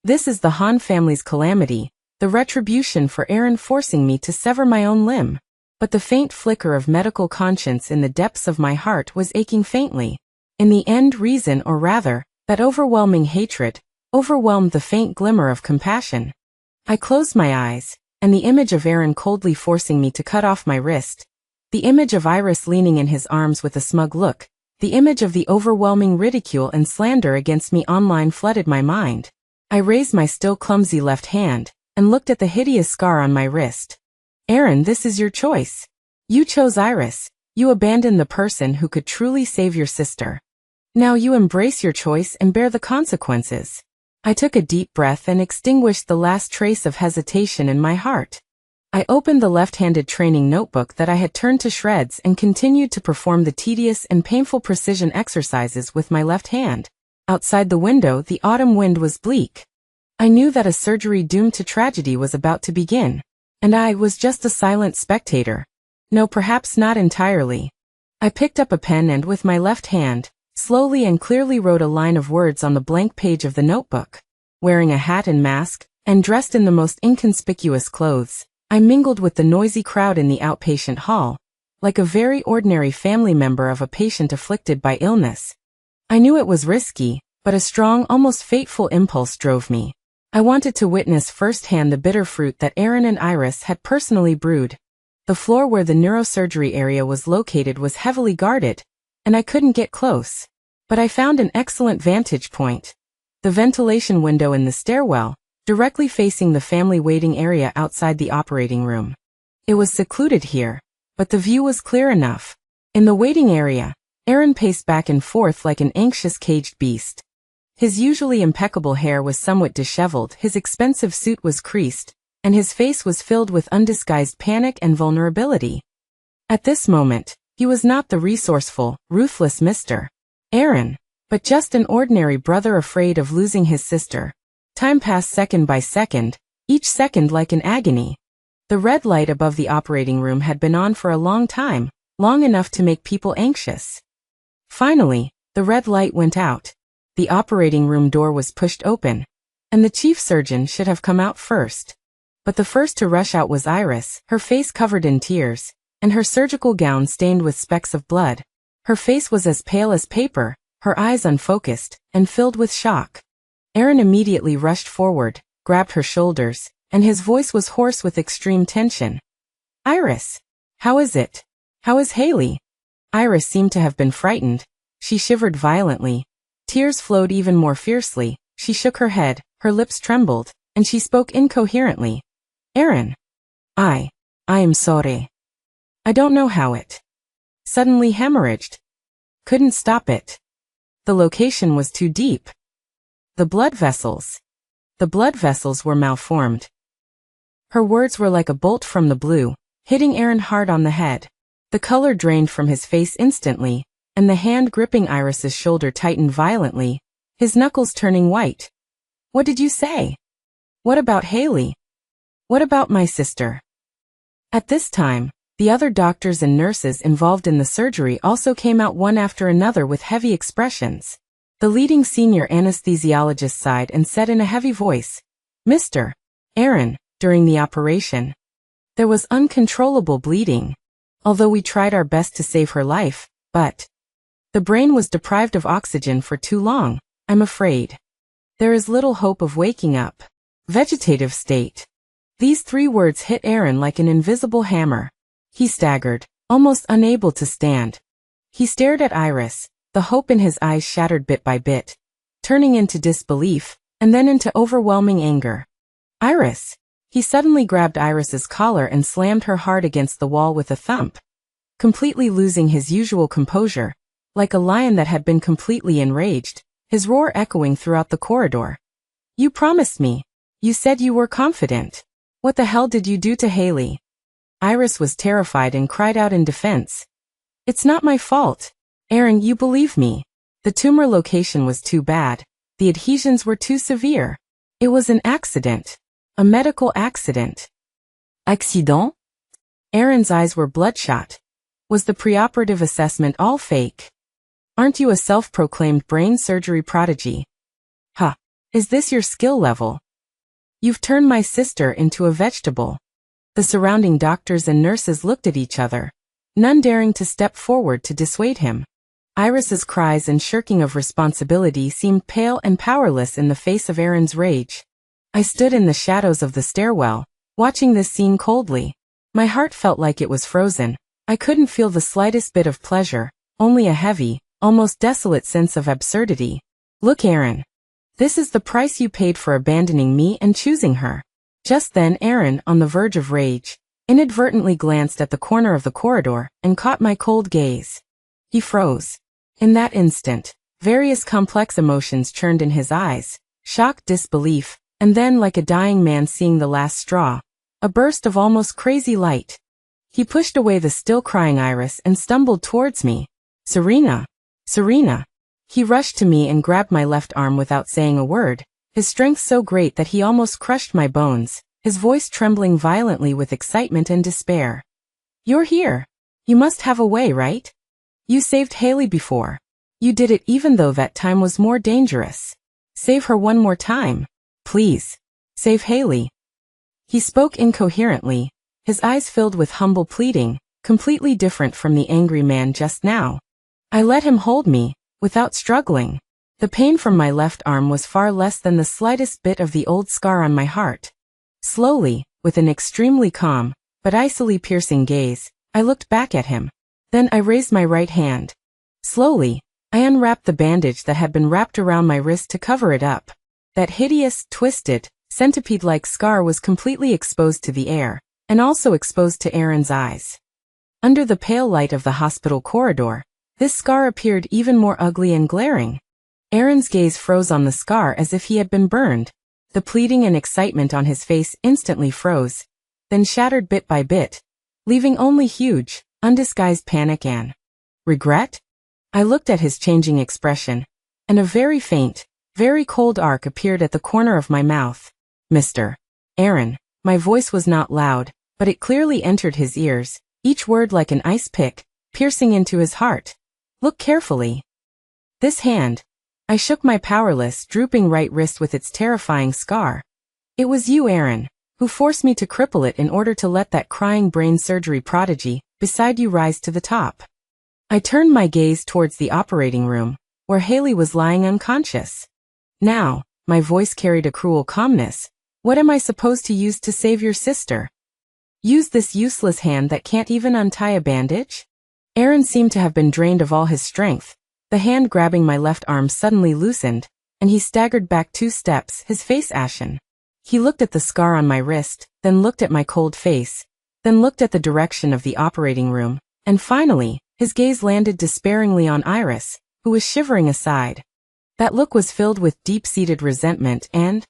This is the Han family's calamity, the retribution for Aaron forcing me to sever my own limb. But the faint flicker of medical conscience in the depths of my heart was aching faintly. In the end, reason, or rather, that overwhelming hatred, overwhelmed the faint glimmer of compassion. I closed my eyes, and the image of Aaron coldly forcing me to cut off my wrist, the image of Iris leaning in his arms with a smug look, the image of the overwhelming ridicule and slander against me online flooded my mind. I raised my still clumsy left hand, and looked at the hideous scar on my wrist. Aaron, this is your choice. You chose Iris. You abandoned the person who could truly save your sister. Now you embrace your choice and bear the consequences. I took a deep breath and extinguished the last trace of hesitation in my heart. I opened the left-handed training notebook that I had turned to shreds and continued to perform the tedious and painful precision exercises with my left hand. Outside the window, the autumn wind was bleak. I knew that a surgery doomed to tragedy was about to begin, and I was just a silent spectator. No, perhaps not entirely. I picked up a pen and with my left hand, slowly and clearly wrote a line of words on the blank page of the notebook. Wearing a hat and mask, and dressed in the most inconspicuous clothes, I mingled with the noisy crowd in the outpatient hall, like a very ordinary family member of a patient afflicted by illness. I knew it was risky, but a strong, almost fateful impulse drove me. I wanted to witness firsthand the bitter fruit that Aaron and Iris had personally brewed. The floor where the neurosurgery area was located was heavily guarded, and I couldn't get close. But I found an excellent vantage point. The ventilation window in the stairwell, directly facing the family waiting area outside the operating room. It was secluded here, but the view was clear enough. In the waiting area, Aaron paced back and forth like an anxious caged beast. His usually impeccable hair was somewhat disheveled, his expensive suit was creased, and his face was filled with undisguised panic and vulnerability. At this moment, he was not the resourceful, ruthless Mr. Aaron, but just an ordinary brother afraid of losing his sister. Time passed second by second, each second like an agony. The red light above the operating room had been on for a long time, long enough to make people anxious. Finally, the red light went out. The operating room door was pushed open, and the chief surgeon should have come out first. But the first to rush out was Iris, her face covered in tears, and her surgical gown stained with specks of blood. Her face was as pale as paper, her eyes unfocused, and filled with shock. Aaron immediately rushed forward, grabbed her shoulders, and his voice was hoarse with extreme tension. Iris, how is it? How is Haley? Iris seemed to have been frightened. She shivered violently. Tears flowed even more fiercely. She shook her head, her lips trembled, and she spoke incoherently. Aaron. I am sorry. I don't know how it suddenly hemorrhaged. Couldn't stop it. The location was too deep. The blood vessels were malformed. Her words were like a bolt from the blue, hitting Aaron hard on the head. The color drained from his face instantly, and the hand gripping Iris's shoulder tightened violently, his knuckles turning white. What did you say? What about Haley? What about my sister? At this time, the other doctors and nurses involved in the surgery also came out one after another with heavy expressions. The leading senior anesthesiologist sighed and said in a heavy voice, Mr. Aaron, during the operation, there was uncontrollable bleeding. Although we tried our best to save her life, but the brain was deprived of oxygen for too long, I'm afraid. There is little hope of waking up. Vegetative state. These 3 words hit Aaron like an invisible hammer. He staggered, almost unable to stand. He stared at Iris, the hope in his eyes shattered bit by bit, turning into disbelief, and then into overwhelming anger. Iris! He suddenly grabbed Iris's collar and slammed her hard against the wall with a thump. Completely losing his usual composure, like a lion that had been completely enraged, his roar echoing throughout the corridor. You promised me. You said you were confident. What the hell did you do to Haley? Iris was terrified and cried out in defense. It's not my fault. Aaron, you believe me. The tumor location was too bad. The adhesions were too severe. It was an accident. A medical accident. Accident? Aaron's eyes were bloodshot. Was the preoperative assessment all fake? Aren't you a self-proclaimed brain surgery prodigy? Huh. Is this your skill level? You've turned my sister into a vegetable. The surrounding doctors and nurses looked at each other, none daring to step forward to dissuade him. Iris's cries and shirking of responsibility seemed pale and powerless in the face of Aaron's rage. I stood in the shadows of the stairwell, watching this scene coldly. My heart felt like it was frozen. I couldn't feel the slightest bit of pleasure, only a heavy, almost desolate sense of absurdity. Look, Aaron. This is the price you paid for abandoning me and choosing her. Just then Aaron, on the verge of rage, inadvertently glanced at the corner of the corridor and caught my cold gaze. He froze. In that instant, various complex emotions churned in his eyes, shock, disbelief, and then, like a dying man seeing the last straw, a burst of almost crazy light. He pushed away the still crying Iris and stumbled towards me. Serena! Serena! He rushed to me and grabbed my left arm without saying a word, his strength so great that he almost crushed my bones, his voice trembling violently with excitement and despair. You're here. You must have a way, right? You saved Haley before. You did it even though that time was more dangerous. Save her one more time. Please. Save Haley. He spoke incoherently, his eyes filled with humble pleading, completely different from the angry man just now. I let him hold me, without struggling. The pain from my left arm was far less than the slightest bit of the old scar on my heart. Slowly, with an extremely calm, but icily piercing gaze, I looked back at him. Then I raised my right hand. Slowly, I unwrapped the bandage that had been wrapped around my wrist to cover it up. That hideous, twisted, centipede-like scar was completely exposed to the air, and also exposed to Aaron's eyes. Under the pale light of the hospital corridor, this scar appeared even more ugly and glaring. Aaron's gaze froze on the scar as if he had been burned. The pleading and excitement on his face instantly froze, then shattered bit by bit, leaving only huge, undisguised panic and regret. I looked at his changing expression, and a very faint, very cold arc appeared at the corner of my mouth. Mr. Aaron, my voice was not loud, but it clearly entered his ears, each word like an ice pick, piercing into his heart. Look carefully. This hand. I shook my powerless, drooping right wrist with its terrifying scar. It was you, Aaron, who forced me to cripple it in order to let that crying brain surgery prodigy beside you rise to the top. I turned my gaze towards the operating room, where Haley was lying unconscious. Now, my voice carried a cruel calmness. What am I supposed to use to save your sister? Use this useless hand that can't even untie a bandage? Aaron seemed to have been drained of all his strength. The hand grabbing my left arm suddenly loosened, and he staggered back 2 steps, his face ashen. He looked at the scar on my wrist, then looked at my cold face, then looked at the direction of the operating room, and finally, his gaze landed despairingly on Iris, who was shivering aside. That look was filled with deep-seated resentment and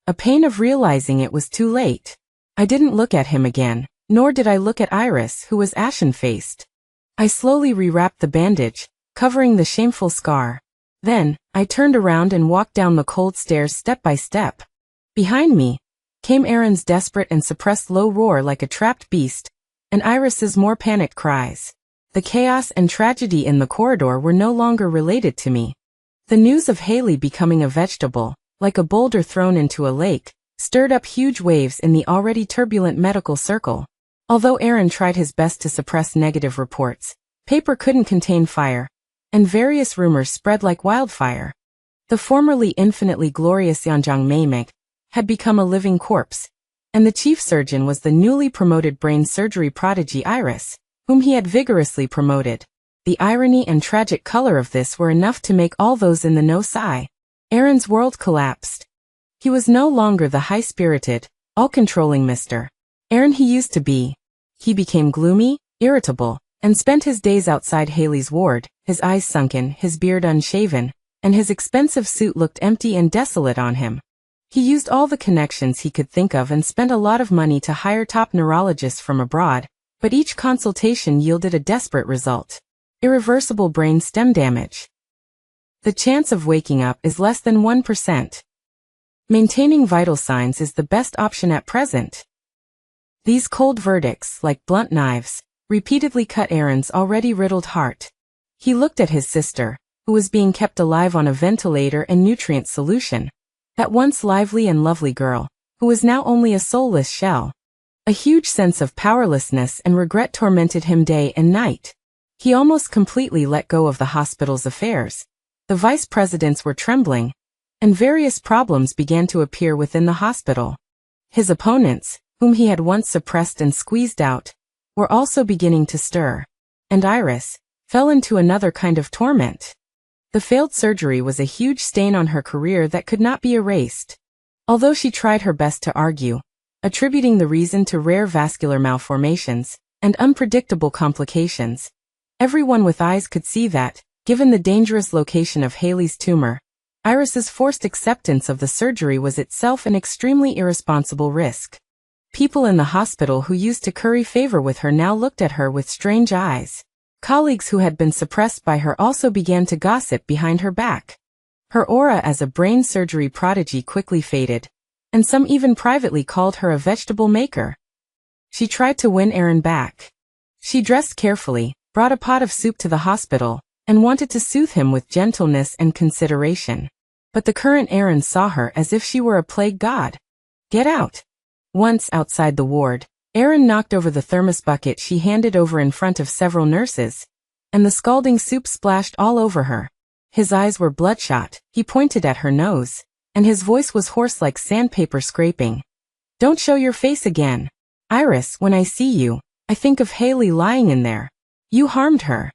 a pain of realizing it was too late. I didn't look at him again, nor did I look at Iris, who was ashen-faced. I slowly rewrapped the bandage, covering the shameful scar. Then, I turned around and walked down the cold stairs step by step. Behind me came Aaron's desperate and suppressed low roar like a trapped beast, and Iris's more panicked cries. The chaos and tragedy in the corridor were no longer related to me. The news of Haley becoming a vegetable, like a boulder thrown into a lake, stirred up huge waves in the already turbulent medical circle. Although Aaron tried his best to suppress negative reports, paper couldn't contain fire, and various rumors spread like wildfire. The formerly infinitely glorious Yanjiang Meimeg had become a living corpse, and the chief surgeon was the newly promoted brain surgery prodigy Iris, whom he had vigorously promoted. The irony and tragic color of this were enough to make all those in the know sigh. Aaron's world collapsed. He was no longer the high-spirited, all-controlling Mr. Aaron he used to be. He became gloomy, irritable, and spent his days outside Haley's ward, his eyes sunken, his beard unshaven, and his expensive suit looked empty and desolate on him. He used all the connections he could think of and spent a lot of money to hire top neurologists from abroad, but each consultation yielded a desperate result. Irreversible brain stem damage. The chance of waking up is less than 1%. Maintaining vital signs is the best option at present. These cold verdicts, like blunt knives, repeatedly cut Aaron's already riddled heart. He looked at his sister, who was being kept alive on a ventilator and nutrient solution. That once lively and lovely girl, who was now only a soulless shell. A huge sense of powerlessness and regret tormented him day and night. He almost completely let go of the hospital's affairs. The vice presidents were trembling, and various problems began to appear within the hospital. His opponents, whom he had once suppressed and squeezed out, were also beginning to stir. And Iris fell into another kind of torment. The failed surgery was a huge stain on her career that could not be erased. Although she tried her best to argue, attributing the reason to rare vascular malformations and unpredictable complications, everyone with eyes could see that, given the dangerous location of Haley's tumor, Iris's forced acceptance of the surgery was itself an extremely irresponsible risk. People in the hospital who used to curry favor with her now looked at her with strange eyes. Colleagues who had been suppressed by her also began to gossip behind her back. Her aura as a brain surgery prodigy quickly faded, and some even privately called her a vegetable maker. She tried to win Aaron back. She dressed carefully, brought a pot of soup to the hospital, and wanted to soothe him with gentleness and consideration. But the current Aaron saw her as if she were a plague god. Get out! Once outside the ward, Aaron knocked over the thermos bucket she handed over in front of several nurses, and the scalding soup splashed all over her. His eyes were bloodshot, he pointed at her nose, and his voice was hoarse like sandpaper scraping. Don't show your face again. Iris, when I see you, I think of Haley lying in there. You harmed her.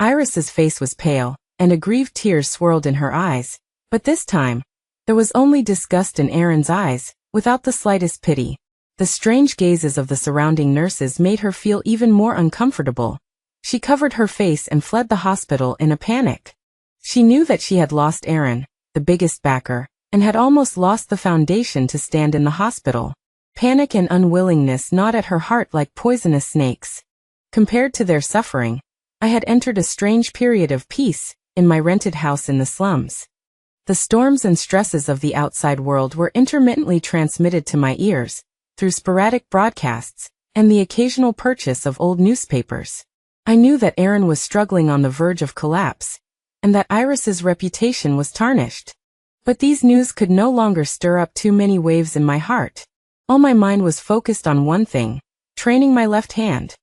Iris's face was pale, and aggrieved tears swirled in her eyes, but this time, there was only disgust in Aaron's eyes, without the slightest pity. The strange gazes of the surrounding nurses made her feel even more uncomfortable. She covered her face and fled the hospital in a panic. She knew that she had lost Aaron, the biggest backer, and had almost lost the foundation to stand in the hospital. Panic and unwillingness gnawed at her heart like poisonous snakes. Compared to their suffering, I had entered a strange period of peace in my rented house in the slums. The storms and stresses of the outside world were intermittently transmitted to my ears, through sporadic broadcasts, and the occasional purchase of old newspapers. I knew that Aaron was struggling on the verge of collapse, and that Iris's reputation was tarnished. But these news could no longer stir up too many waves in my heart. All my mind was focused on one thing, training my left hand.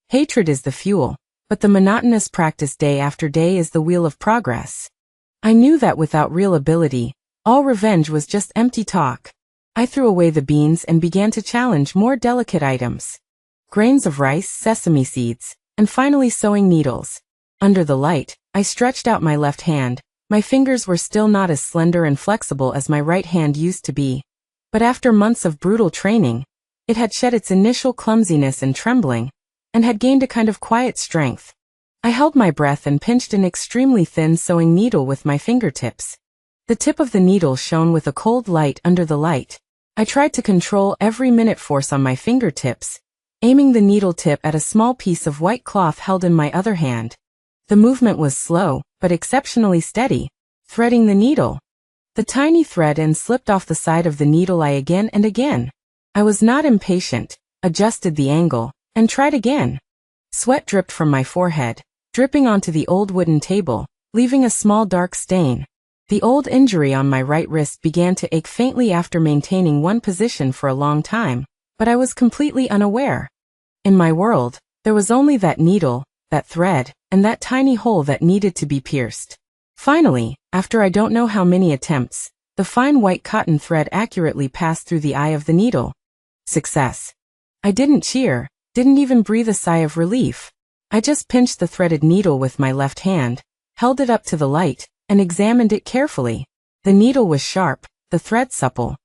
Hatred is the fuel, but the monotonous practice day after day is the wheel of progress. I knew that without real ability, all revenge was just empty talk. I threw away the beans and began to challenge more delicate items. Grains of rice, sesame seeds, and finally sewing needles. Under the light, I stretched out my left hand. My fingers were still not as slender and flexible as my right hand used to be. But after months of brutal training, it had shed its initial clumsiness and trembling, and had gained a kind of quiet strength. I held my breath and pinched an extremely thin sewing needle with my fingertips. The tip of the needle shone with a cold light under the light. I tried to control every minute force on my fingertips, aiming the needle tip at a small piece of white cloth held in my other hand. The movement was slow, but exceptionally steady, threading the needle. The tiny thread end slipped off the side of the needle again and again. I was not impatient, adjusted the angle, and tried again. Sweat dripped from my forehead, dripping onto the old wooden table, leaving a small dark stain. The old injury on my right wrist began to ache faintly after maintaining one position for a long time, but I was completely unaware. In my world, there was only that needle, that thread, and that tiny hole that needed to be pierced. Finally, after I don't know how many attempts, the fine white cotton thread accurately passed through the eye of the needle. Success. I didn't cheer, didn't even breathe a sigh of relief. I just pinched the threaded needle with my left hand, held it up to the light, and examined it carefully. The needle was sharp, the thread supple.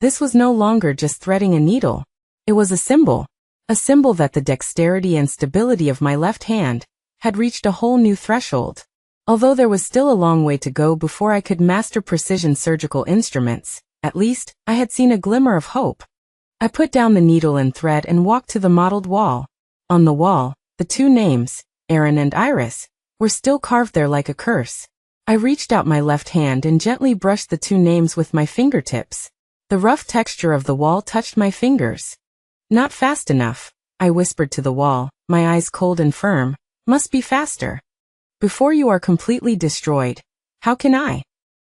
This was no longer just threading a needle. It was a symbol that the dexterity and stability of my left hand had reached a whole new threshold. Although there was still a long way to go before I could master precision surgical instruments, at least, I had seen a glimmer of hope. I put down the needle and thread and walked to the mottled wall. On the wall, the two names, Aaron and Iris, were still carved there like a curse. I reached out my left hand and gently brushed the two names with my fingertips. The rough texture of the wall touched my fingers. Not fast enough, I whispered to the wall, my eyes cold and firm. Must be faster. Before you are completely destroyed, how can I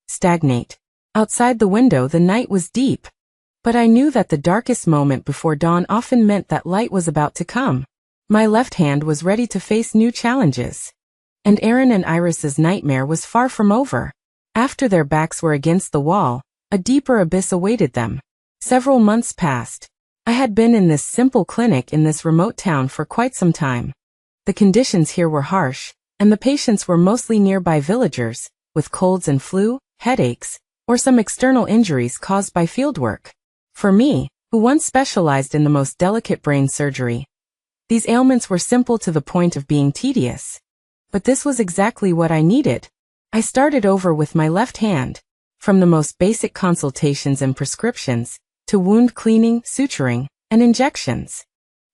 stagnate? Outside the window the night was deep. But I knew that the darkest moment before dawn often meant that light was about to come. My left hand was ready to face new challenges. And Aaron and Iris's nightmare was far from over. After their backs were against the wall, a deeper abyss awaited them. Several months passed. I had been in this simple clinic in this remote town for quite some time. The conditions here were harsh, and the patients were mostly nearby villagers, with colds and flu, headaches, or some external injuries caused by fieldwork. For me, who once specialized in the most delicate brain surgery, these ailments were simple to the point of being tedious. But this was exactly what I needed. I started over with my left hand, from the most basic consultations and prescriptions, to wound cleaning, suturing, and injections.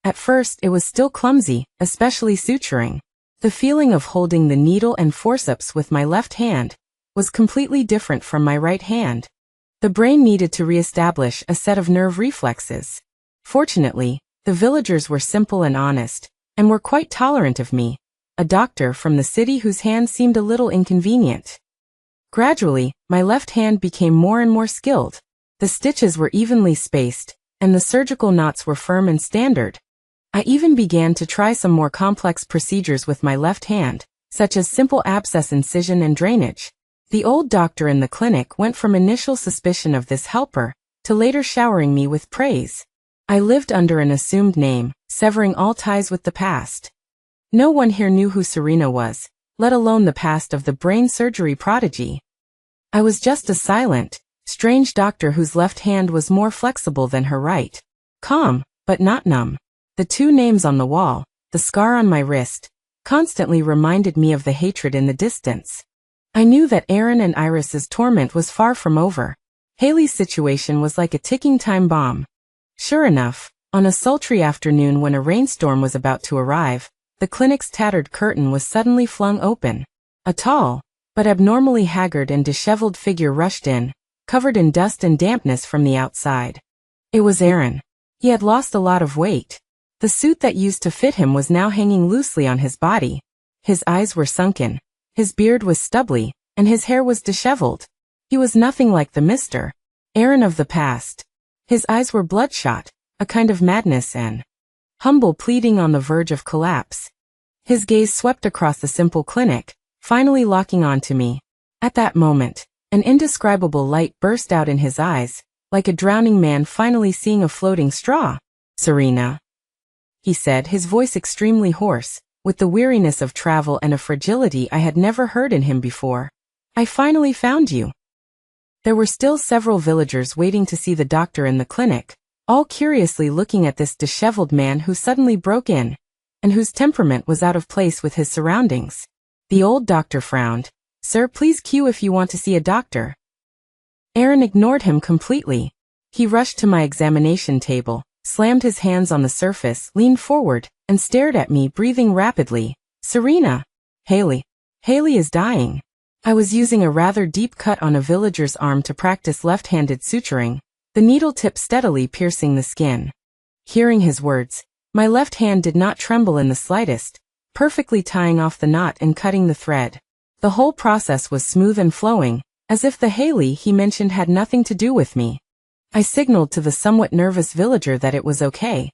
At first it was still clumsy, especially suturing. The feeling of holding the needle and forceps with my left hand was completely different from my right hand. The brain needed to re-establish a set of nerve reflexes. Fortunately, the villagers were simple and honest, and were quite tolerant of me, a doctor from the city whose hand seemed a little inconvenient. Gradually, my left hand became more and more skilled. The stitches were evenly spaced, and the surgical knots were firm and standard. I even began to try some more complex procedures with my left hand, such as simple abscess incision and drainage. The old doctor in the clinic went from initial suspicion of this helper, to later showering me with praise. I lived under an assumed name, severing all ties with the past. No one here knew who Serena was, let alone the past of the brain surgery prodigy. I was just a silent, strange doctor whose left hand was more flexible than her right. Calm, but not numb. The two names on the wall, the scar on my wrist, constantly reminded me of the hatred in the distance. I knew that Aaron and Iris's torment was far from over. Haley's situation was like a ticking time bomb. Sure enough, on a sultry afternoon when a rainstorm was about to arrive, the clinic's tattered curtain was suddenly flung open. A tall, but abnormally haggard and disheveled figure rushed in, covered in dust and dampness from the outside. It was Aaron. He had lost a lot of weight. The suit that used to fit him was now hanging loosely on his body. His eyes were sunken, his beard was stubbly, and his hair was disheveled. He was nothing like the Mr. Aaron of the past. His eyes were bloodshot, a kind of madness and humble pleading on the verge of collapse. His gaze swept across the simple clinic, finally locking on to me. At that moment, an indescribable light burst out in his eyes, like a drowning man finally seeing a floating straw. "Serena," he said, his voice extremely hoarse, with the weariness of travel and a fragility I had never heard in him before. "I finally found you." There were still several villagers waiting to see the doctor in the clinic, all curiously looking at this disheveled man who suddenly broke in, and whose temperament was out of place with his surroundings. The old doctor frowned. "Sir, please queue if you want to see a doctor." Aaron ignored him completely. He rushed to my examination table, slammed his hands on the surface, leaned forward, and stared at me, breathing rapidly. "Serena. Haley is dying." I was using a rather deep cut on a villager's arm to practice left-handed suturing, the needle tip steadily piercing the skin. Hearing his words, my left hand did not tremble in the slightest, perfectly tying off the knot and cutting the thread. The whole process was smooth and flowing, as if the Haley he mentioned had nothing to do with me. I signaled to the somewhat nervous villager that it was okay,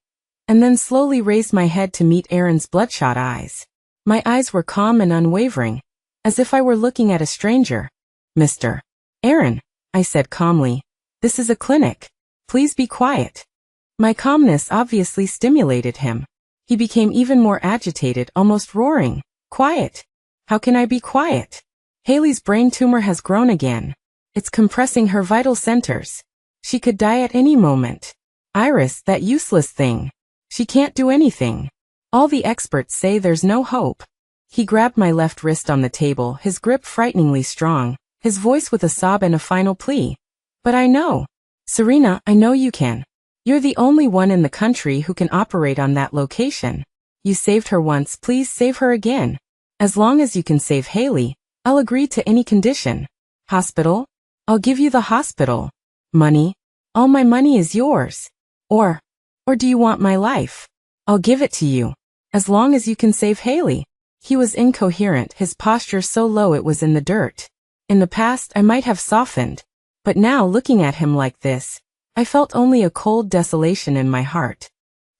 and then slowly raised my head to meet Aaron's bloodshot eyes. My eyes were calm and unwavering, as if I were looking at a stranger. "Mr. Aaron," I said calmly, "this is a clinic. Please be quiet." My calmness obviously stimulated him. He became even more agitated, almost roaring. "Quiet? How can I be quiet? Haley's brain tumor has grown again. It's compressing her vital centers. She could die at any moment. Iris, that useless thing. She can't do anything. All the experts say there's no hope." He grabbed my left wrist on the table, his grip frighteningly strong, his voice with a sob and a final plea. "But I know. Serena, I know you can. You're the only one in the country who can operate on that location. You saved her once, please save her again. As long as you can save Haley, I'll agree to any condition. Hospital? I'll give you the hospital. Money? All my money is yours. Or do you want my life? I'll give it to you. As long as you can save Haley." He was incoherent, his posture so low it was in the dirt. In the past I might have softened, but now looking at him like this, I felt only a cold desolation in my heart.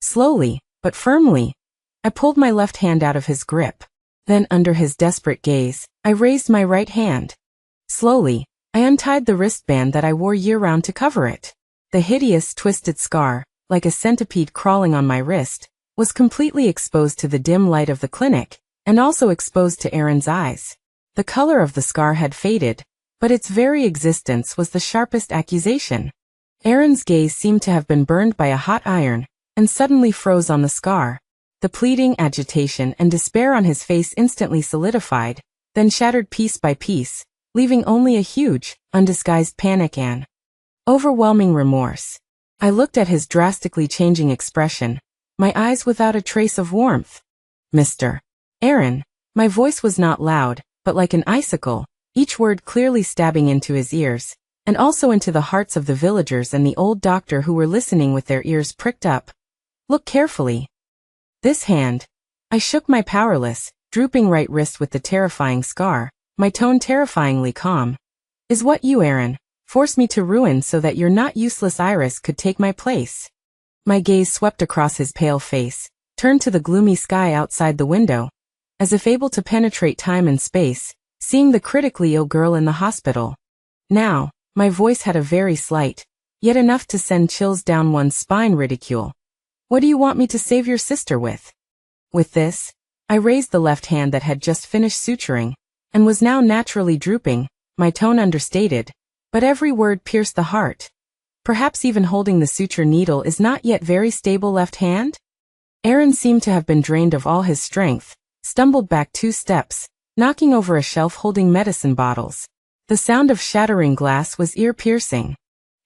Slowly, but firmly, I pulled my left hand out of his grip. Then under his desperate gaze, I raised my right hand. Slowly, I untied the wristband that I wore year-round to cover it. The hideous, twisted scar, like a centipede crawling on my wrist, was completely exposed to the dim light of the clinic, and also exposed to Aaron's eyes. The color of the scar had faded, but its very existence was the sharpest accusation. Aaron's gaze seemed to have been burned by a hot iron, and suddenly froze on the scar. The pleading, agitation, and despair on his face instantly solidified, then shattered piece by piece, leaving only a huge, undisguised panic and overwhelming remorse. I looked at his drastically changing expression, my eyes without a trace of warmth. Mr. Aaron, my voice was not loud, but like an icicle, each word clearly stabbing into his ears, and also into the hearts of the villagers and the old doctor who were listening with their ears pricked up. Look carefully. This hand. I shook my powerless, drooping right wrist with the terrifying scar, my tone terrifyingly calm. Is what you, Aaron, forced me to ruin so that your not useless Iris could take my place. My gaze swept across his pale face, turned to the gloomy sky outside the window, as if able to penetrate time and space, seeing the critically ill girl in the hospital. Now, my voice had a very slight, yet enough to send chills down one's spine ridicule. What do you want me to save your sister with? With this, I raised the left hand that had just finished suturing, and was now naturally drooping, my tone understated, but every word pierced the heart. Perhaps even holding the suture needle is not yet very stable left hand? Aaron seemed to have been drained of all his strength, stumbled back 2 steps, knocking over a shelf holding medicine bottles. The sound of shattering glass was ear-piercing.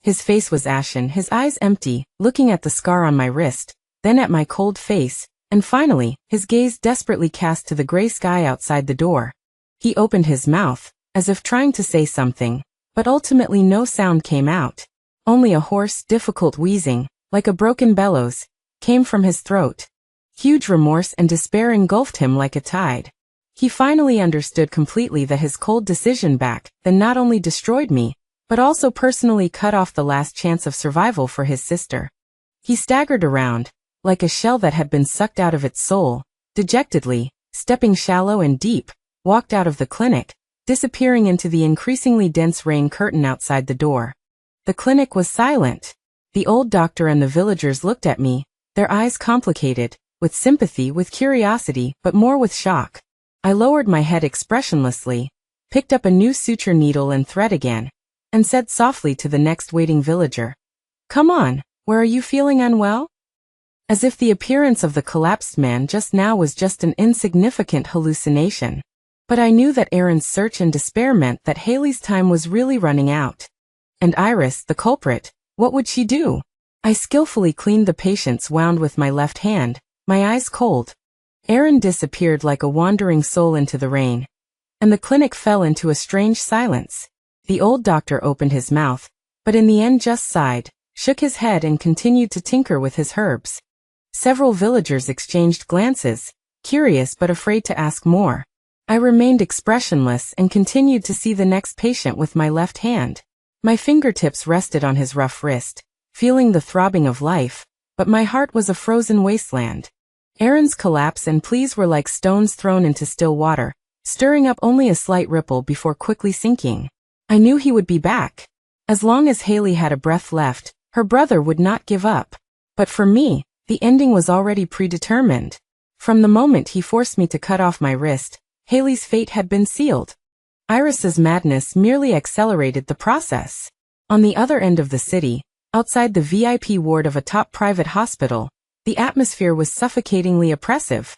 His face was ashen, his eyes empty, looking at the scar on my wrist, then at my cold face, and finally, his gaze desperately cast to the gray sky outside the door. He opened his mouth, as if trying to say something, but ultimately no sound came out. Only a hoarse, difficult wheezing, like a broken bellows, came from his throat. Huge remorse and despair engulfed him like a tide. He finally understood completely that his cold decision back then not only destroyed me, but also personally cut off the last chance of survival for his sister. He staggered around, like a shell that had been sucked out of its soul, dejectedly, stepping shallow and deep, walked out of the clinic, disappearing into the increasingly dense rain curtain outside the door. The clinic was silent. The old doctor and the villagers looked at me, their eyes complicated, with sympathy, with curiosity, but more with shock. I lowered my head expressionlessly, picked up a new suture needle and thread again, and said softly to the next waiting villager, "Come on, where are you feeling unwell?" As if the appearance of the collapsed man just now was just an insignificant hallucination. But I knew that Aaron's search and despair meant that Haley's time was really running out. And Iris, the culprit, what would she do? I skillfully cleaned the patient's wound with my left hand, my eyes cold. Aaron disappeared like a wandering soul into the rain, and the clinic fell into a strange silence. The old doctor opened his mouth, but in the end just sighed, shook his head and continued to tinker with his herbs. Several villagers exchanged glances, curious but afraid to ask more. I remained expressionless and continued to see the next patient with my left hand. My fingertips rested on his rough wrist, feeling the throbbing of life, but my heart was a frozen wasteland. Aaron's collapse and pleas were like stones thrown into still water, stirring up only a slight ripple before quickly sinking. I knew he would be back. As long as Haley had a breath left, her brother would not give up. But for me, the ending was already predetermined. From the moment he forced me to cut off my wrist, Haley's fate had been sealed. Iris's madness merely accelerated the process. On the other end of the city, outside the VIP ward of a top private hospital, the atmosphere was suffocatingly oppressive.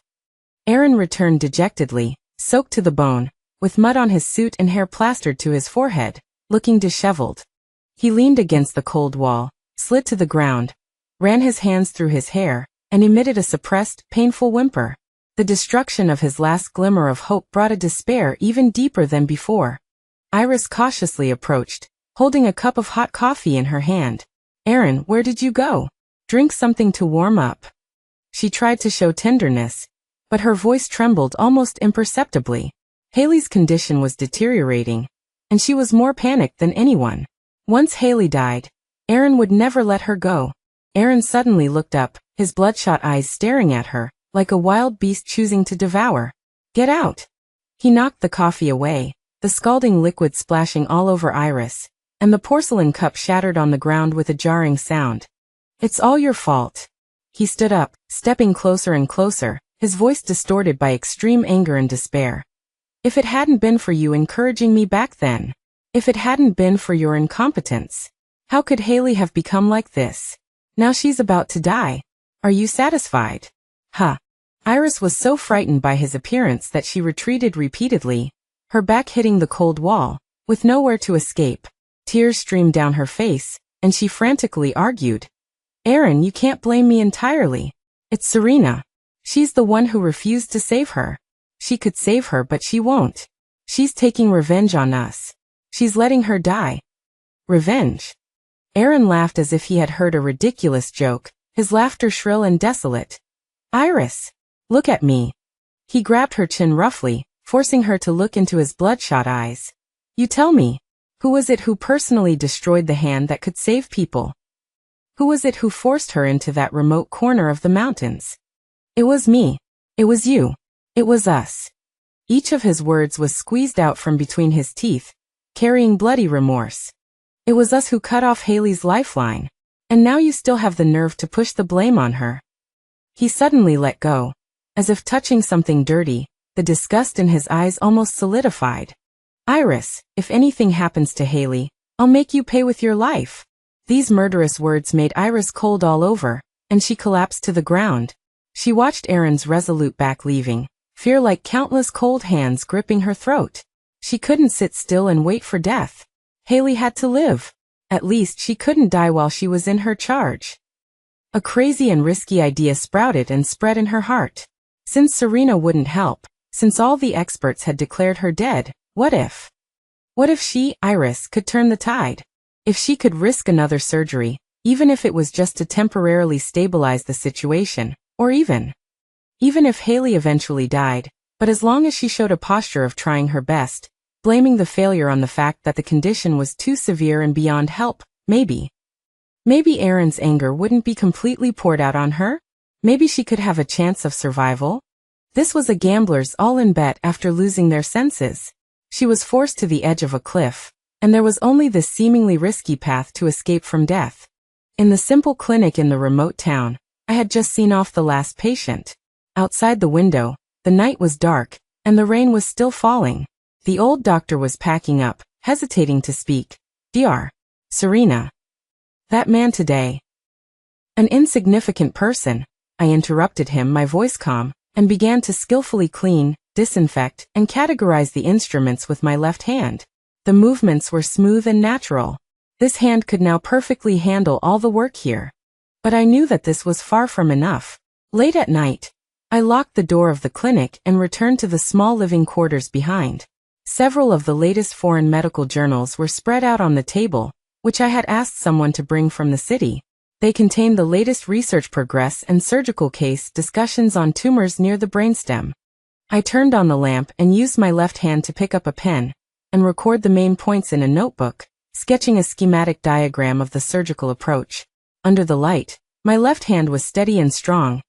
Aaron returned dejectedly, soaked to the bone, with mud on his suit and hair plastered to his forehead, looking disheveled. He leaned against the cold wall, slid to the ground, ran his hands through his hair, and emitted a suppressed, painful whimper. The destruction of his last glimmer of hope brought a despair even deeper than before. Iris cautiously approached, holding a cup of hot coffee in her hand. "Aaron, where did you go? Drink something to warm up." She tried to show tenderness, but her voice trembled almost imperceptibly. Haley's condition was deteriorating, and she was more panicked than anyone. Once Haley died, Aaron would never let her go. Aaron suddenly looked up, his bloodshot eyes staring at her, like a wild beast choosing to devour. "Get out!" He knocked the coffee away, the scalding liquid splashing all over Iris, and the porcelain cup shattered on the ground with a jarring sound. "It's all your fault." He stood up, stepping closer and closer, his voice distorted by extreme anger and despair. "If it hadn't been for you encouraging me back then, if it hadn't been for your incompetence, how could Haley have become like this? Now she's about to die. Are you satisfied?" "Huh." Iris was so frightened by his appearance that she retreated repeatedly, her back hitting the cold wall, with nowhere to escape. Tears streamed down her face, and she frantically argued. "Aaron, you can't blame me entirely. It's Serena. She's the one who refused to save her. She could save her, but she won't. She's taking revenge on us. She's letting her die." "Revenge?" Aaron laughed as if he had heard a ridiculous joke, his laughter shrill and desolate. "Iris, look at me." He grabbed her chin roughly, forcing her to look into his bloodshot eyes. "You tell me, who was it who personally destroyed the hand that could save people? Who was it who forced her into that remote corner of the mountains?" "It was me. It was you. It was us." Each of his words was squeezed out from between his teeth, carrying bloody remorse. "It was us who cut off Haley's lifeline. And now you still have the nerve to push the blame on her." He suddenly let go. As if touching something dirty, the disgust in his eyes almost solidified. "Iris, if anything happens to Haley, I'll make you pay with your life." These murderous words made Iris cold all over, and she collapsed to the ground. She watched Aaron's resolute back leaving, fear like countless cold hands gripping her throat. She couldn't sit still and wait for death. Haley had to live. At least she couldn't die while she was in her charge. A crazy and risky idea sprouted and spread in her heart. Since Serena wouldn't help, since all the experts had declared her dead, what if? What if she, Iris, could turn the tide? If she could risk another surgery, even if it was just to temporarily stabilize the situation, or even if Haley eventually died, but as long as she showed a posture of trying her best, blaming the failure on the fact that the condition was too severe and beyond help, maybe Aaron's anger wouldn't be completely poured out on her? Maybe she could have a chance of survival? This was a gambler's all-in bet after losing their senses. She was forced to the edge of a cliff, and there was only this seemingly risky path to escape from death. In the simple clinic in the remote town, I had just seen off the last patient. Outside the window, the night was dark, and the rain was still falling. The old doctor was packing up, hesitating to speak. "Dr. Serena. That man today." "An insignificant person," I interrupted him, my voice calm, and began to skillfully clean, disinfect, and categorize the instruments with my left hand. The movements were smooth and natural. This hand could now perfectly handle all the work here. But I knew that this was far from enough. Late at night, I locked the door of the clinic and returned to the small living quarters behind. Several of the latest foreign medical journals were spread out on the table, which I had asked someone to bring from the city. They contained the latest research progress and surgical case discussions on tumors near the brainstem. I turned on the lamp and used my left hand to pick up a pen and record the main points in a notebook, sketching a schematic diagram of the surgical approach. Under the light, my left hand was steady and strong,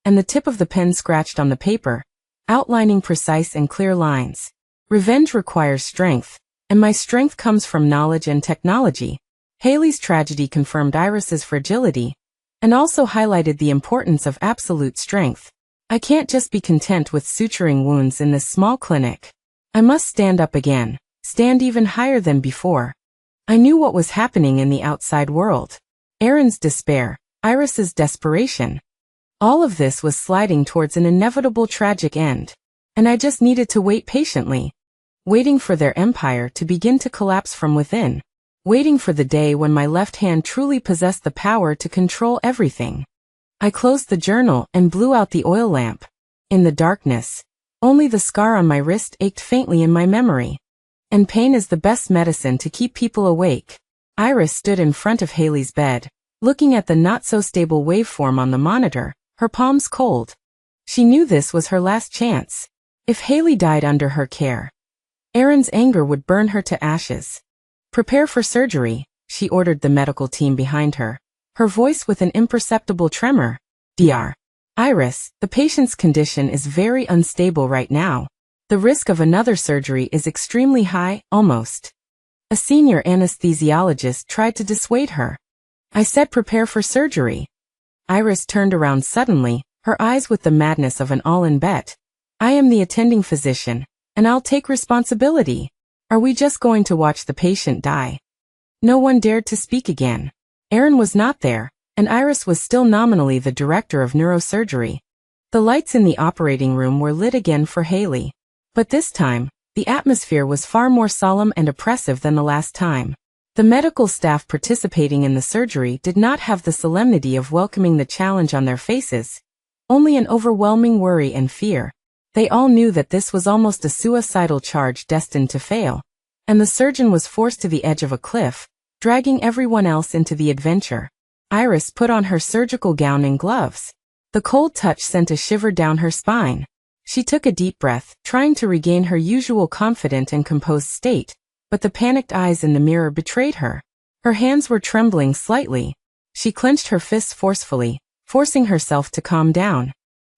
and the tip of the pen scratched on the paper, outlining precise and clear lines. Revenge requires strength, and my strength comes from knowledge and technology. Haley's tragedy confirmed Iris's fragility, and also highlighted the importance of absolute strength. I can't just be content with suturing wounds in this small clinic. I must stand up again, stand even higher than before. I knew what was happening in the outside world. Aaron's despair, Iris's desperation. All of this was sliding towards an inevitable tragic end, and I just needed to wait patiently, waiting for their empire to begin to collapse from within. Waiting for the day when my left hand truly possessed the power to control everything. I closed the journal and blew out the oil lamp. In the darkness, only the scar on my wrist ached faintly in my memory. And pain is the best medicine to keep people awake. Iris stood in front of Haley's bed, looking at the not-so-stable waveform on the monitor, her palms cold. She knew this was her last chance. If Haley died under her care, Aaron's anger would burn her to ashes. "Prepare for surgery," she ordered the medical team behind her, her voice with an imperceptible tremor. "Dr. Iris, the patient's condition is very unstable right now. The risk of another surgery is extremely high, almost. A senior anesthesiologist tried to dissuade her. I said prepare for surgery. Iris turned around suddenly, her eyes with the madness of an all-in bet. I am the attending physician, and I'll take responsibility. Are we just going to watch the patient die? No one dared to speak again. Aaron was not there, and Iris was still nominally the director of neurosurgery. The lights in the operating room were lit again for Haley. But this time, the atmosphere was far more solemn and oppressive than the last time. The medical staff participating in the surgery did not have the solemnity of welcoming the challenge on their faces, only an overwhelming worry and fear. They all knew that this was almost a suicidal charge destined to fail, and the surgeon was forced to the edge of a cliff, dragging everyone else into the adventure. Iris put on her surgical gown and gloves. The cold touch sent a shiver down her spine. She took a deep breath, trying to regain her usual confident and composed state, but the panicked eyes in the mirror betrayed her. Her hands were trembling slightly. She clenched her fists forcefully, forcing herself to calm down.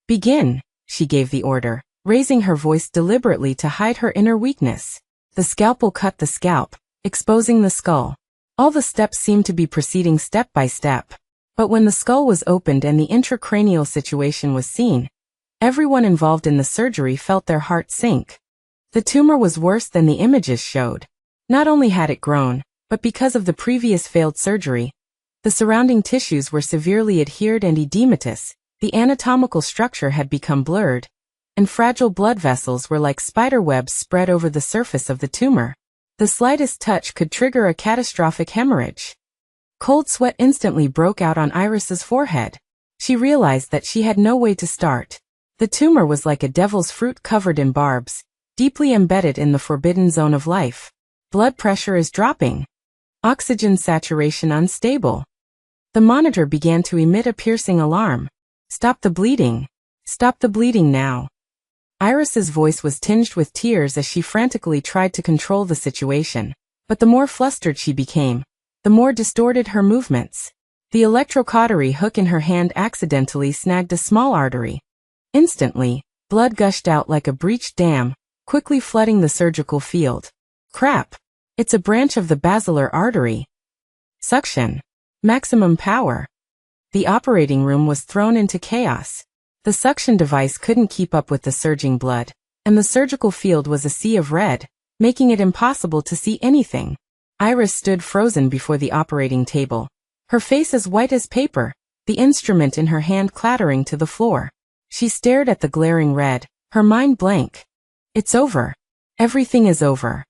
Begin, she gave the order, raising her voice deliberately to hide her inner weakness. The scalpel cut the scalp, exposing the skull. All the steps seemed to be proceeding step by step. But when the skull was opened and the intracranial situation was seen, everyone involved in the surgery felt their heart sink. The tumor was worse than the images showed. Not only had it grown, but because of the previous failed surgery, the surrounding tissues were severely adhered and edematous, the anatomical structure had become blurred, and fragile blood vessels were like spider webs spread over the surface of the tumor. The slightest touch could trigger a catastrophic hemorrhage. Cold sweat instantly broke out on Iris's forehead. She realized that she had no way to start. The tumor was like a devil's fruit covered in barbs, deeply embedded in the forbidden zone of life. Blood pressure is dropping. Oxygen saturation unstable. The monitor began to emit a piercing alarm. Stop the bleeding. Stop the bleeding now. Iris's voice was tinged with tears as she frantically tried to control the situation. But the more flustered she became, the more distorted her movements. The electrocautery hook in her hand accidentally snagged a small artery. Instantly, blood gushed out like a breached dam, quickly flooding the surgical field. Crap! It's a branch of the basilar artery. Suction. Maximum power. The operating room was thrown into chaos. The suction device couldn't keep up with the surging blood, and the surgical field was a sea of red, making it impossible to see anything. Iris stood frozen before the operating table, her face as white as paper, the instrument in her hand clattering to the floor. She stared at the glaring red, her mind blank. It's over. Everything is over.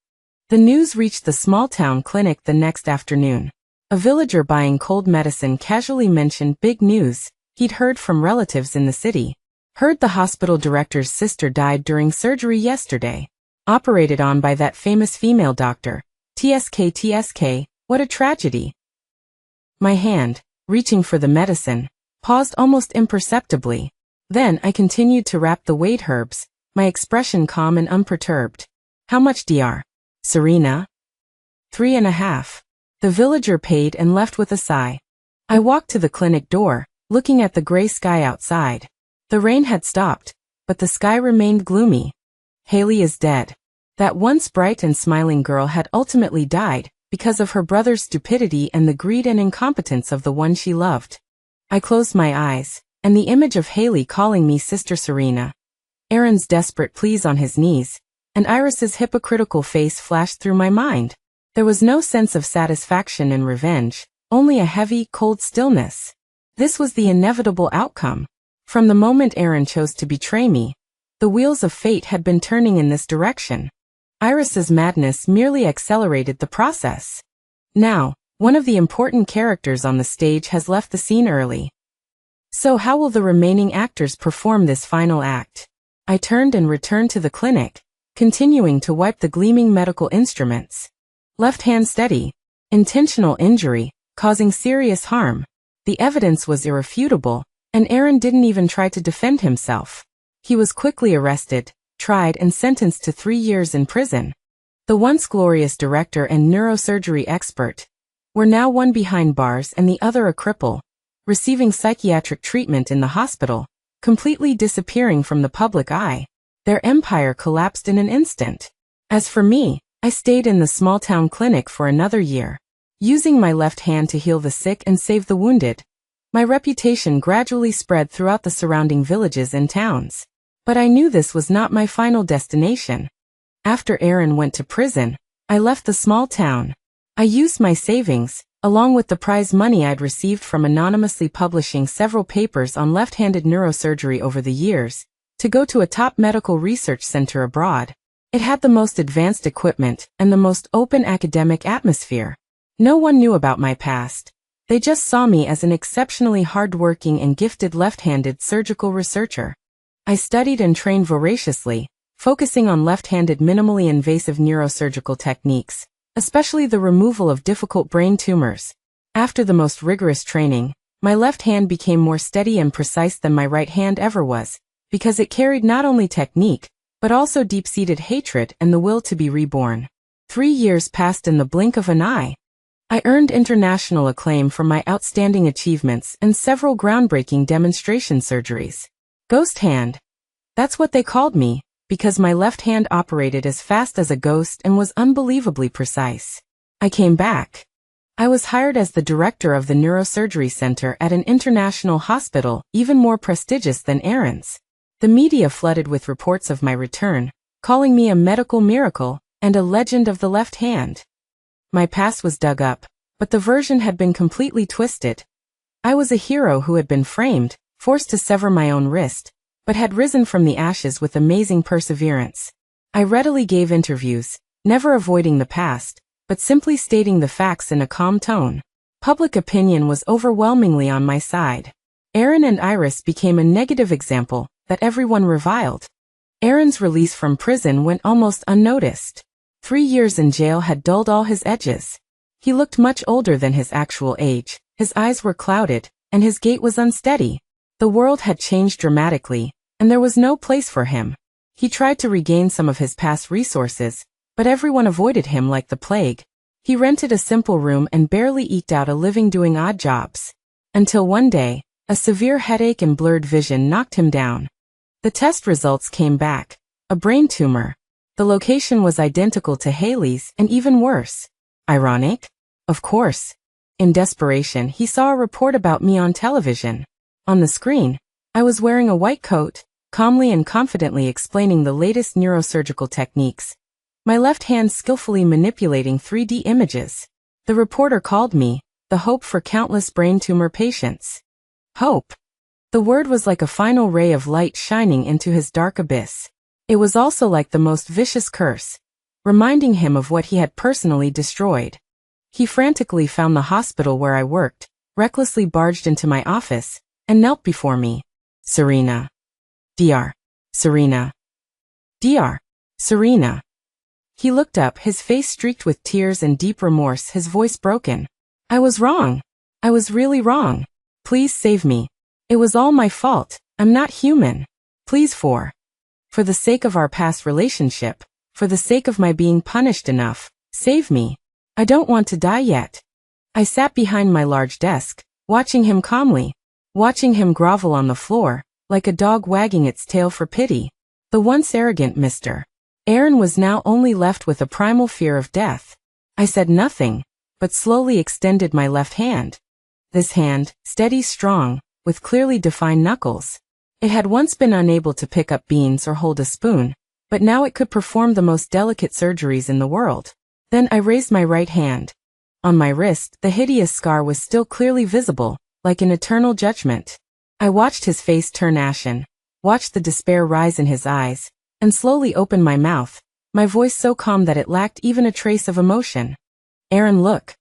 The news reached the small-town clinic the next afternoon. A villager buying cold medicine casually mentioned big news he'd heard from relatives in the city. Heard the hospital director's sister died during surgery yesterday. Operated on by that famous female doctor. TSK, what a tragedy. My hand, reaching for the medicine, paused almost imperceptibly. Then I continued to wrap the weight herbs, my expression calm and unperturbed. How much Dr. Serena? 3.5. The villager paid and left with a sigh. I walked to the clinic door, looking at the gray sky outside. The rain had stopped, but the sky remained gloomy. Haley is dead. That once bright and smiling girl had ultimately died because of her brother's stupidity and the greed and incompetence of the one she loved. I closed my eyes, and the image of Haley calling me Sister Serena, Aaron's desperate pleas on his knees, and Iris's hypocritical face flashed through my mind. There was no sense of satisfaction and revenge, only a heavy, cold stillness. This was the inevitable outcome. From the moment Aaron chose to betray me, the wheels of fate had been turning in this direction. Iris's madness merely accelerated the process. Now, one of the important characters on the stage has left the scene early. So how will the remaining actors perform this final act? I turned and returned to the clinic, continuing to wipe the gleaming medical instruments. Left hand steady. Intentional injury, causing serious harm. The evidence was irrefutable, and Aaron didn't even try to defend himself. He was quickly arrested, tried and sentenced to 3 years in prison. The once glorious director and neurosurgery expert were now one behind bars and the other a cripple, receiving psychiatric treatment in the hospital, completely disappearing from the public eye. Their empire collapsed in an instant. As for me, I stayed in the small-town clinic for another year, using my left hand to heal the sick and save the wounded. My reputation gradually spread throughout the surrounding villages and towns. But I knew this was not my final destination. After Aaron went to prison, I left the small town. I used my savings, along with the prize money I'd received from anonymously publishing several papers on left-handed neurosurgery over the years, to go to a top medical research center abroad. It had the most advanced equipment and the most open academic atmosphere. No one knew about my past. They just saw me as an exceptionally hardworking and gifted left-handed surgical researcher. I studied and trained voraciously, focusing on left-handed minimally invasive neurosurgical techniques, especially the removal of difficult brain tumors. After the most rigorous training, my left hand became more steady and precise than my right hand ever was, because it carried not only technique, but also deep-seated hatred and the will to be reborn. 3 years passed in the blink of an eye. I earned international acclaim for my outstanding achievements and several groundbreaking demonstration surgeries. Ghost hand. That's what they called me, because my left hand operated as fast as a ghost and was unbelievably precise. I came back. I was hired as the director of the neurosurgery center at an international hospital, even more prestigious than Aaron's. The media flooded with reports of my return, calling me a medical miracle and a legend of the left hand. My past was dug up, but the version had been completely twisted. I was a hero who had been framed, forced to sever my own wrist, but had risen from the ashes with amazing perseverance. I readily gave interviews, never avoiding the past, but simply stating the facts in a calm tone. Public opinion was overwhelmingly on my side. Aaron and Iris became a negative example that everyone reviled. Aaron's release from prison went almost unnoticed. 3 years in jail had dulled all his edges. He looked much older than his actual age, his eyes were clouded, and his gait was unsteady. The world had changed dramatically, and there was no place for him. He tried to regain some of his past resources, but everyone avoided him like the plague. He rented a simple room and barely eked out a living doing odd jobs. Until one day, a severe headache and blurred vision knocked him down. The test results came back. A brain tumor. The location was identical to Haley's and even worse. Ironic? Of course. In desperation, he saw a report about me on television. On the screen, I was wearing a white coat, calmly and confidently explaining the latest neurosurgical techniques. My left hand skillfully manipulating 3D images. The reporter called me the hope for countless brain tumor patients. Hope. The word was like a final ray of light shining into his dark abyss. It was also like the most vicious curse, reminding him of what he had personally destroyed. He frantically found the hospital where I worked, recklessly barged into my office, and knelt before me. Serena. Dr. Serena. Dr. Serena. He looked up, his face streaked with tears and deep remorse, his voice broken. I was wrong. I was really wrong. Please save me. It was all my fault. I'm not human. Please for the sake of our past relationship, for the sake of my being punished enough, save me. I don't want to die yet. I sat behind my large desk, watching him calmly, watching him grovel on the floor, like a dog wagging its tail for pity. The once arrogant Mr. Aaron was now only left with a primal fear of death. I said nothing, but slowly extended my left hand. This hand, steady, strong, with clearly defined knuckles. It had once been unable to pick up beans or hold a spoon, but now it could perform the most delicate surgeries in the world. Then I raised my right hand. On my wrist, the hideous scar was still clearly visible, like an eternal judgment. I watched his face turn ashen, watched the despair rise in his eyes, and slowly opened my mouth, my voice so calm that it lacked even a trace of emotion. Aaron, look.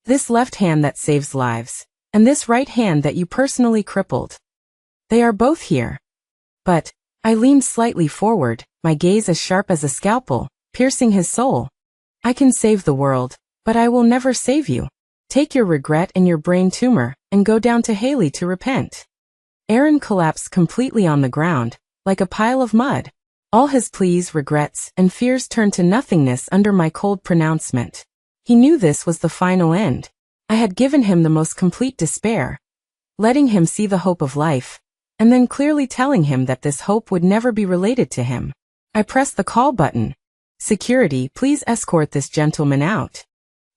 This left hand that saves lives, and this right hand that you personally crippled. They are both here. But, I leaned slightly forward, my gaze as sharp as a scalpel, piercing his soul. I can save the world, but I will never save you. Take your regret and your brain tumor, and go down to Haley to repent. Aaron collapsed completely on the ground, like a pile of mud. All his pleas, regrets, and fears turned to nothingness under my cold pronouncement. He knew this was the final end. I had given him the most complete despair. Letting him see the hope of life, and then clearly telling him that this hope would never be related to him. I pressed the call button. "Security, please escort this gentleman out."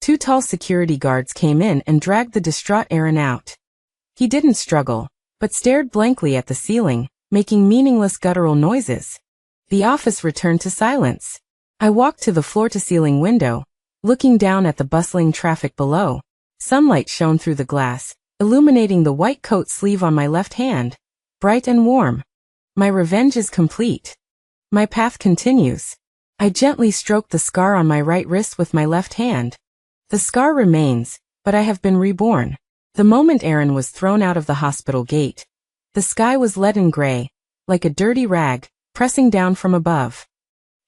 2 tall security guards came in and dragged the distraught Aaron out. He didn't struggle, but stared blankly at the ceiling, making meaningless guttural noises. The office returned to silence. I walked to the floor-to-ceiling window, looking down at the bustling traffic below. Sunlight shone through the glass, illuminating the white coat sleeve on my left hand, bright and warm. My revenge is complete. My path continues. I gently stroked the scar on my right wrist with my left hand. The scar remains, but I have been reborn. The moment Aaron was thrown out of the hospital gate, the sky was leaden gray, like a dirty rag, pressing down from above.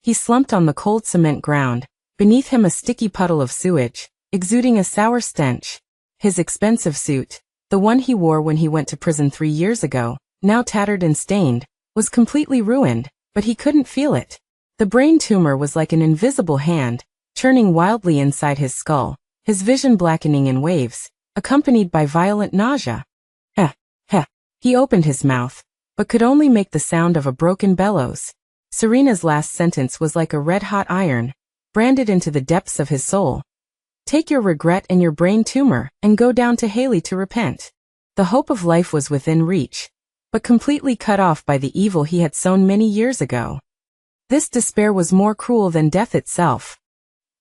He slumped on the cold cement ground, beneath him a sticky puddle of sewage, exuding a sour stench. His expensive suit, the one he wore when he went to prison 3 years ago, now tattered and stained, was completely ruined, but he couldn't feel it. The brain tumor was like an invisible hand, churning wildly inside his skull, his vision blackening in waves, accompanied by violent nausea. Heh, heh. He opened his mouth, but could only make the sound of a broken bellows. Serena's last sentence was like a red-hot iron, branded into the depths of his soul. "Take your regret and your brain tumor, and go down to Haley to repent." The hope of life was within reach, but completely cut off by the evil he had sown many years ago. This despair was more cruel than death itself.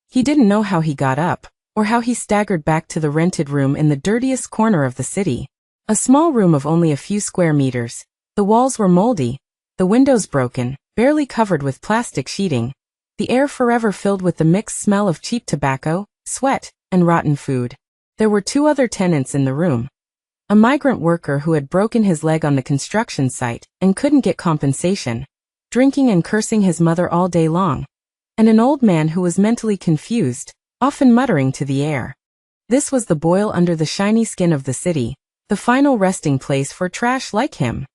He didn't know how he got up, or how he staggered back to the rented room in the dirtiest corner of the city. A small room of only a few square meters. The walls were moldy, the windows broken, barely covered with plastic sheeting, the air forever filled with the mixed smell of cheap tobacco, sweat, and rotten food. There were 2 other tenants in the room. A migrant worker who had broken his leg on the construction site and couldn't get compensation, drinking and cursing his mother all day long, and an old man who was mentally confused, often muttering to the air. This was the boil under the shiny skin of the city, the final resting place for trash like him.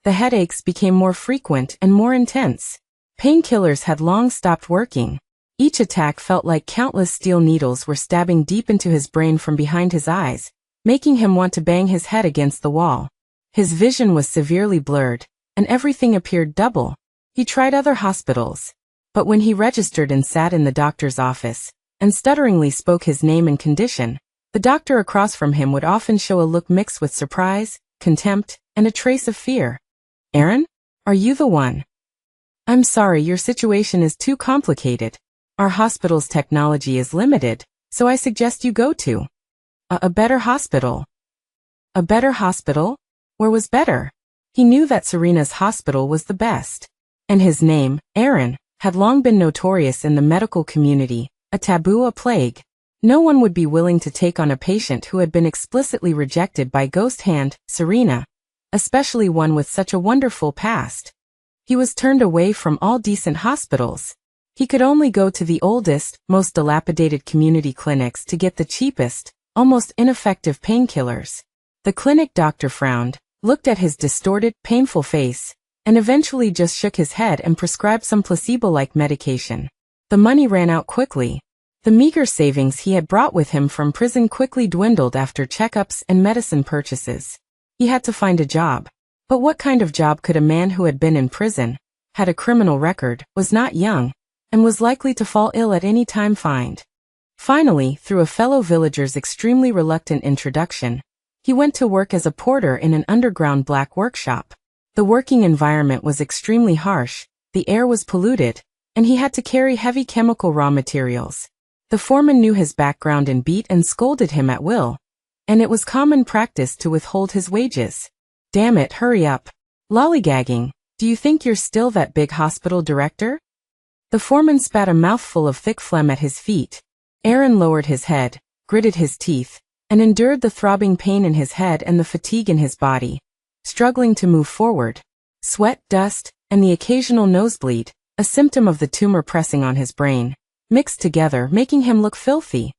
The headaches became more frequent and more intense. Painkillers had long stopped working. Each attack felt like countless steel needles were stabbing deep into his brain from behind his eyes, making him want to bang his head against the wall. His vision was severely blurred, and everything appeared double. He tried other hospitals, but when he registered and sat in the doctor's office, and stutteringly spoke his name and condition, the doctor across from him would often show a look mixed with surprise, contempt, and a trace of fear. "Aaron? Are you the one? I'm sorry, your situation is too complicated. Our hospital's technology is limited, so I suggest you go to a better hospital." A better hospital? Where was better? He knew that Serena's hospital was the best. And his name, Aaron, had long been notorious in the medical community, a taboo, a plague. No one would be willing to take on a patient who had been explicitly rejected by Ghost Hand, Serena, especially one with such a wonderful past. He was turned away from all decent hospitals. He could only go to the oldest, most dilapidated community clinics to get the cheapest, almost ineffective painkillers. The clinic doctor frowned, looked at his distorted, painful face, and eventually just shook his head and prescribed some placebo-like medication. The money ran out quickly. The meager savings he had brought with him from prison quickly dwindled after checkups and medicine purchases. He had to find a job. But what kind of job could a man who had been in prison, had a criminal record, was not young, and was likely to fall ill at any time find? Finally, through a fellow villager's extremely reluctant introduction, he went to work as a porter in an underground black workshop. The working environment was extremely harsh, the air was polluted, and he had to carry heavy chemical raw materials. The foreman knew his background and beat and scolded him at will, and it was common practice to withhold his wages. "Damn it, hurry up. Lollygagging, do you think you're still that big hospital director?" The foreman spat a mouthful of thick phlegm at his feet. Aaron lowered his head, gritted his teeth, and endured the throbbing pain in his head and the fatigue in his body, struggling to move forward. Sweat, dust, and the occasional nosebleed, a symptom of the tumor pressing on his brain, mixed together, making him look filthy.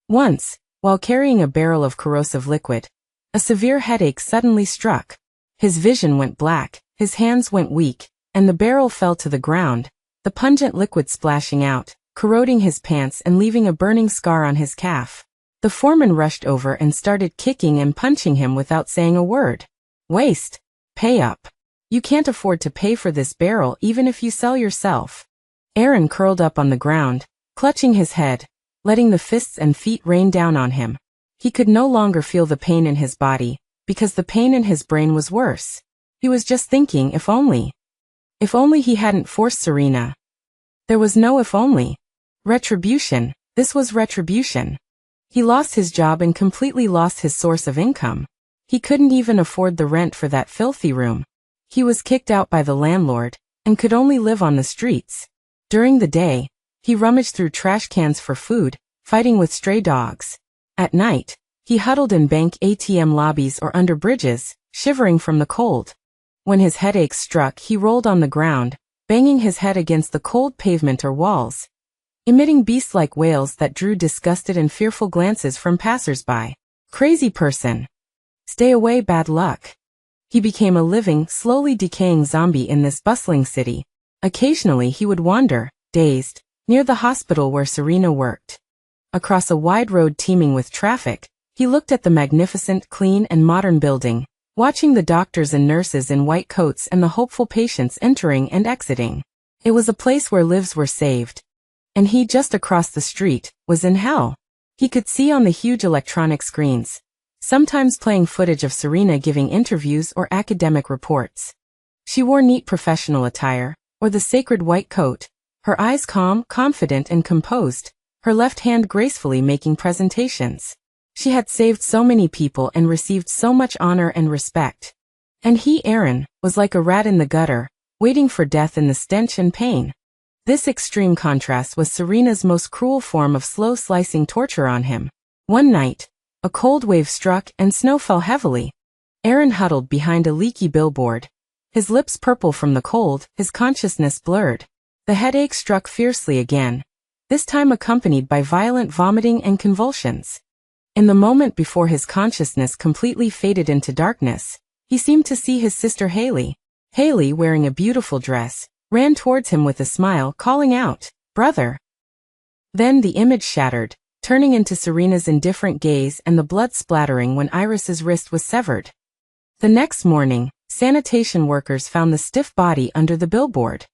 Once, while carrying a barrel of corrosive liquid, a severe headache suddenly struck. His vision went black, his hands went weak, and the barrel fell to the ground, the pungent liquid splashing out, corroding his pants and leaving a burning scar on his calf. The foreman rushed over and started kicking and punching him without saying a word. "Waste! Pay up. You can't afford to pay for this barrel even if you sell yourself. Aaron curled up on the ground, clutching his head, letting the fists and feet rain down on him. He could no longer feel the pain in his body, because the pain in his brain was worse. He was just thinking, if only. If only he hadn't forced Serena. There was no if only. Retribution. This was retribution. He lost his job and completely lost his source of income. He couldn't even afford the rent for that filthy room. He was kicked out by the landlord, and could only live on the streets. During the day, he rummaged through trash cans for food, fighting with stray dogs. At night, he huddled in bank ATM lobbies or under bridges, shivering from the cold. When his headaches struck, he rolled on the ground, banging his head against the cold pavement or walls, emitting beast-like wails that drew disgusted and fearful glances from passers-by. Crazy person. Stay away, bad luck. He became a living, slowly decaying zombie in this bustling city. Occasionally he would wander, dazed, near the hospital where Serena worked. Across a wide road teeming with traffic, he looked at the magnificent, clean and modern building, watching the doctors and nurses in white coats and the hopeful patients entering and exiting. It was a place where lives were saved. And he, just across the street, was in hell. He could see on the huge electronic screens, sometimes playing footage of Serena giving interviews or academic reports. She wore neat professional attire, or the sacred white coat, her eyes calm, confident and composed, her left hand gracefully making presentations. She had saved so many people and received so much honor and respect. And he, Aaron, was like a rat in the gutter, waiting for death in the stench and pain. This extreme contrast was Serena's most cruel form of slow slicing torture on him. One night, a cold wave struck and snow fell heavily. Aaron huddled behind a leaky billboard, his lips purple from the cold, his consciousness blurred. The headache struck fiercely again, this time accompanied by violent vomiting and convulsions. In the moment before his consciousness completely faded into darkness, he seemed to see his sister Haley. Haley, wearing a beautiful dress, ran towards him with a smile, calling out, "Brother." Then the image shattered, turning into Serena's indifferent gaze and the blood splattering when Iris's wrist was severed. The next morning, sanitation workers found the stiff body under the billboard.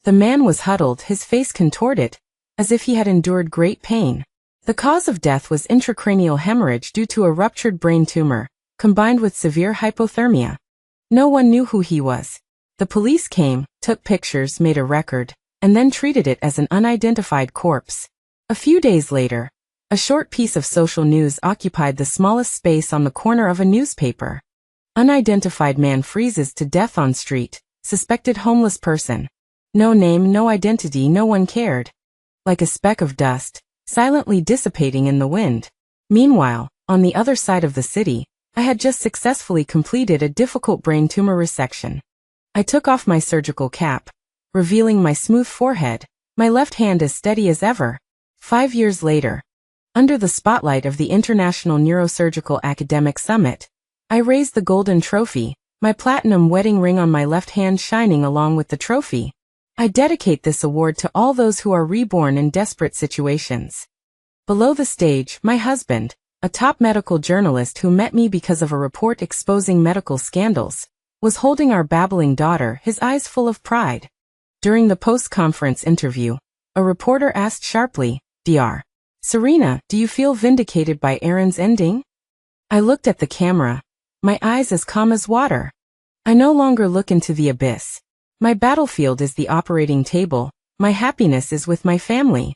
The man was huddled, his face contorted, as if he had endured great pain. The cause of death was intracranial hemorrhage due to a ruptured brain tumor, combined with severe hypothermia. No one knew who he was. The police came, took pictures, made a record, and then treated it as an unidentified corpse. A few days later, a short piece of social news occupied the smallest space on the corner of a newspaper. Unidentified man freezes to death on street, suspected homeless person. No name, no identity, no one cared. Like a speck of dust, silently dissipating in the wind. Meanwhile, on the other side of the city, I had just successfully completed a difficult brain tumor resection. I took off my surgical cap, revealing my smooth forehead, my left hand as steady as ever. 5 years later, under the spotlight of the International Neurosurgical Academic Summit, I raised the golden trophy, my platinum wedding ring on my left hand shining along with the trophy. I dedicate this award to all those who are reborn in desperate situations. Below the stage, my husband, a top medical journalist who met me because of a report exposing medical scandals, was holding our babbling daughter, his eyes full of pride. During the post-conference interview, a reporter asked sharply, "Dr. Serena, do you feel vindicated by Aaron's ending?" I looked at the camera, my eyes as calm as water. I no longer look into the abyss. My battlefield is the operating table, my happiness is with my family.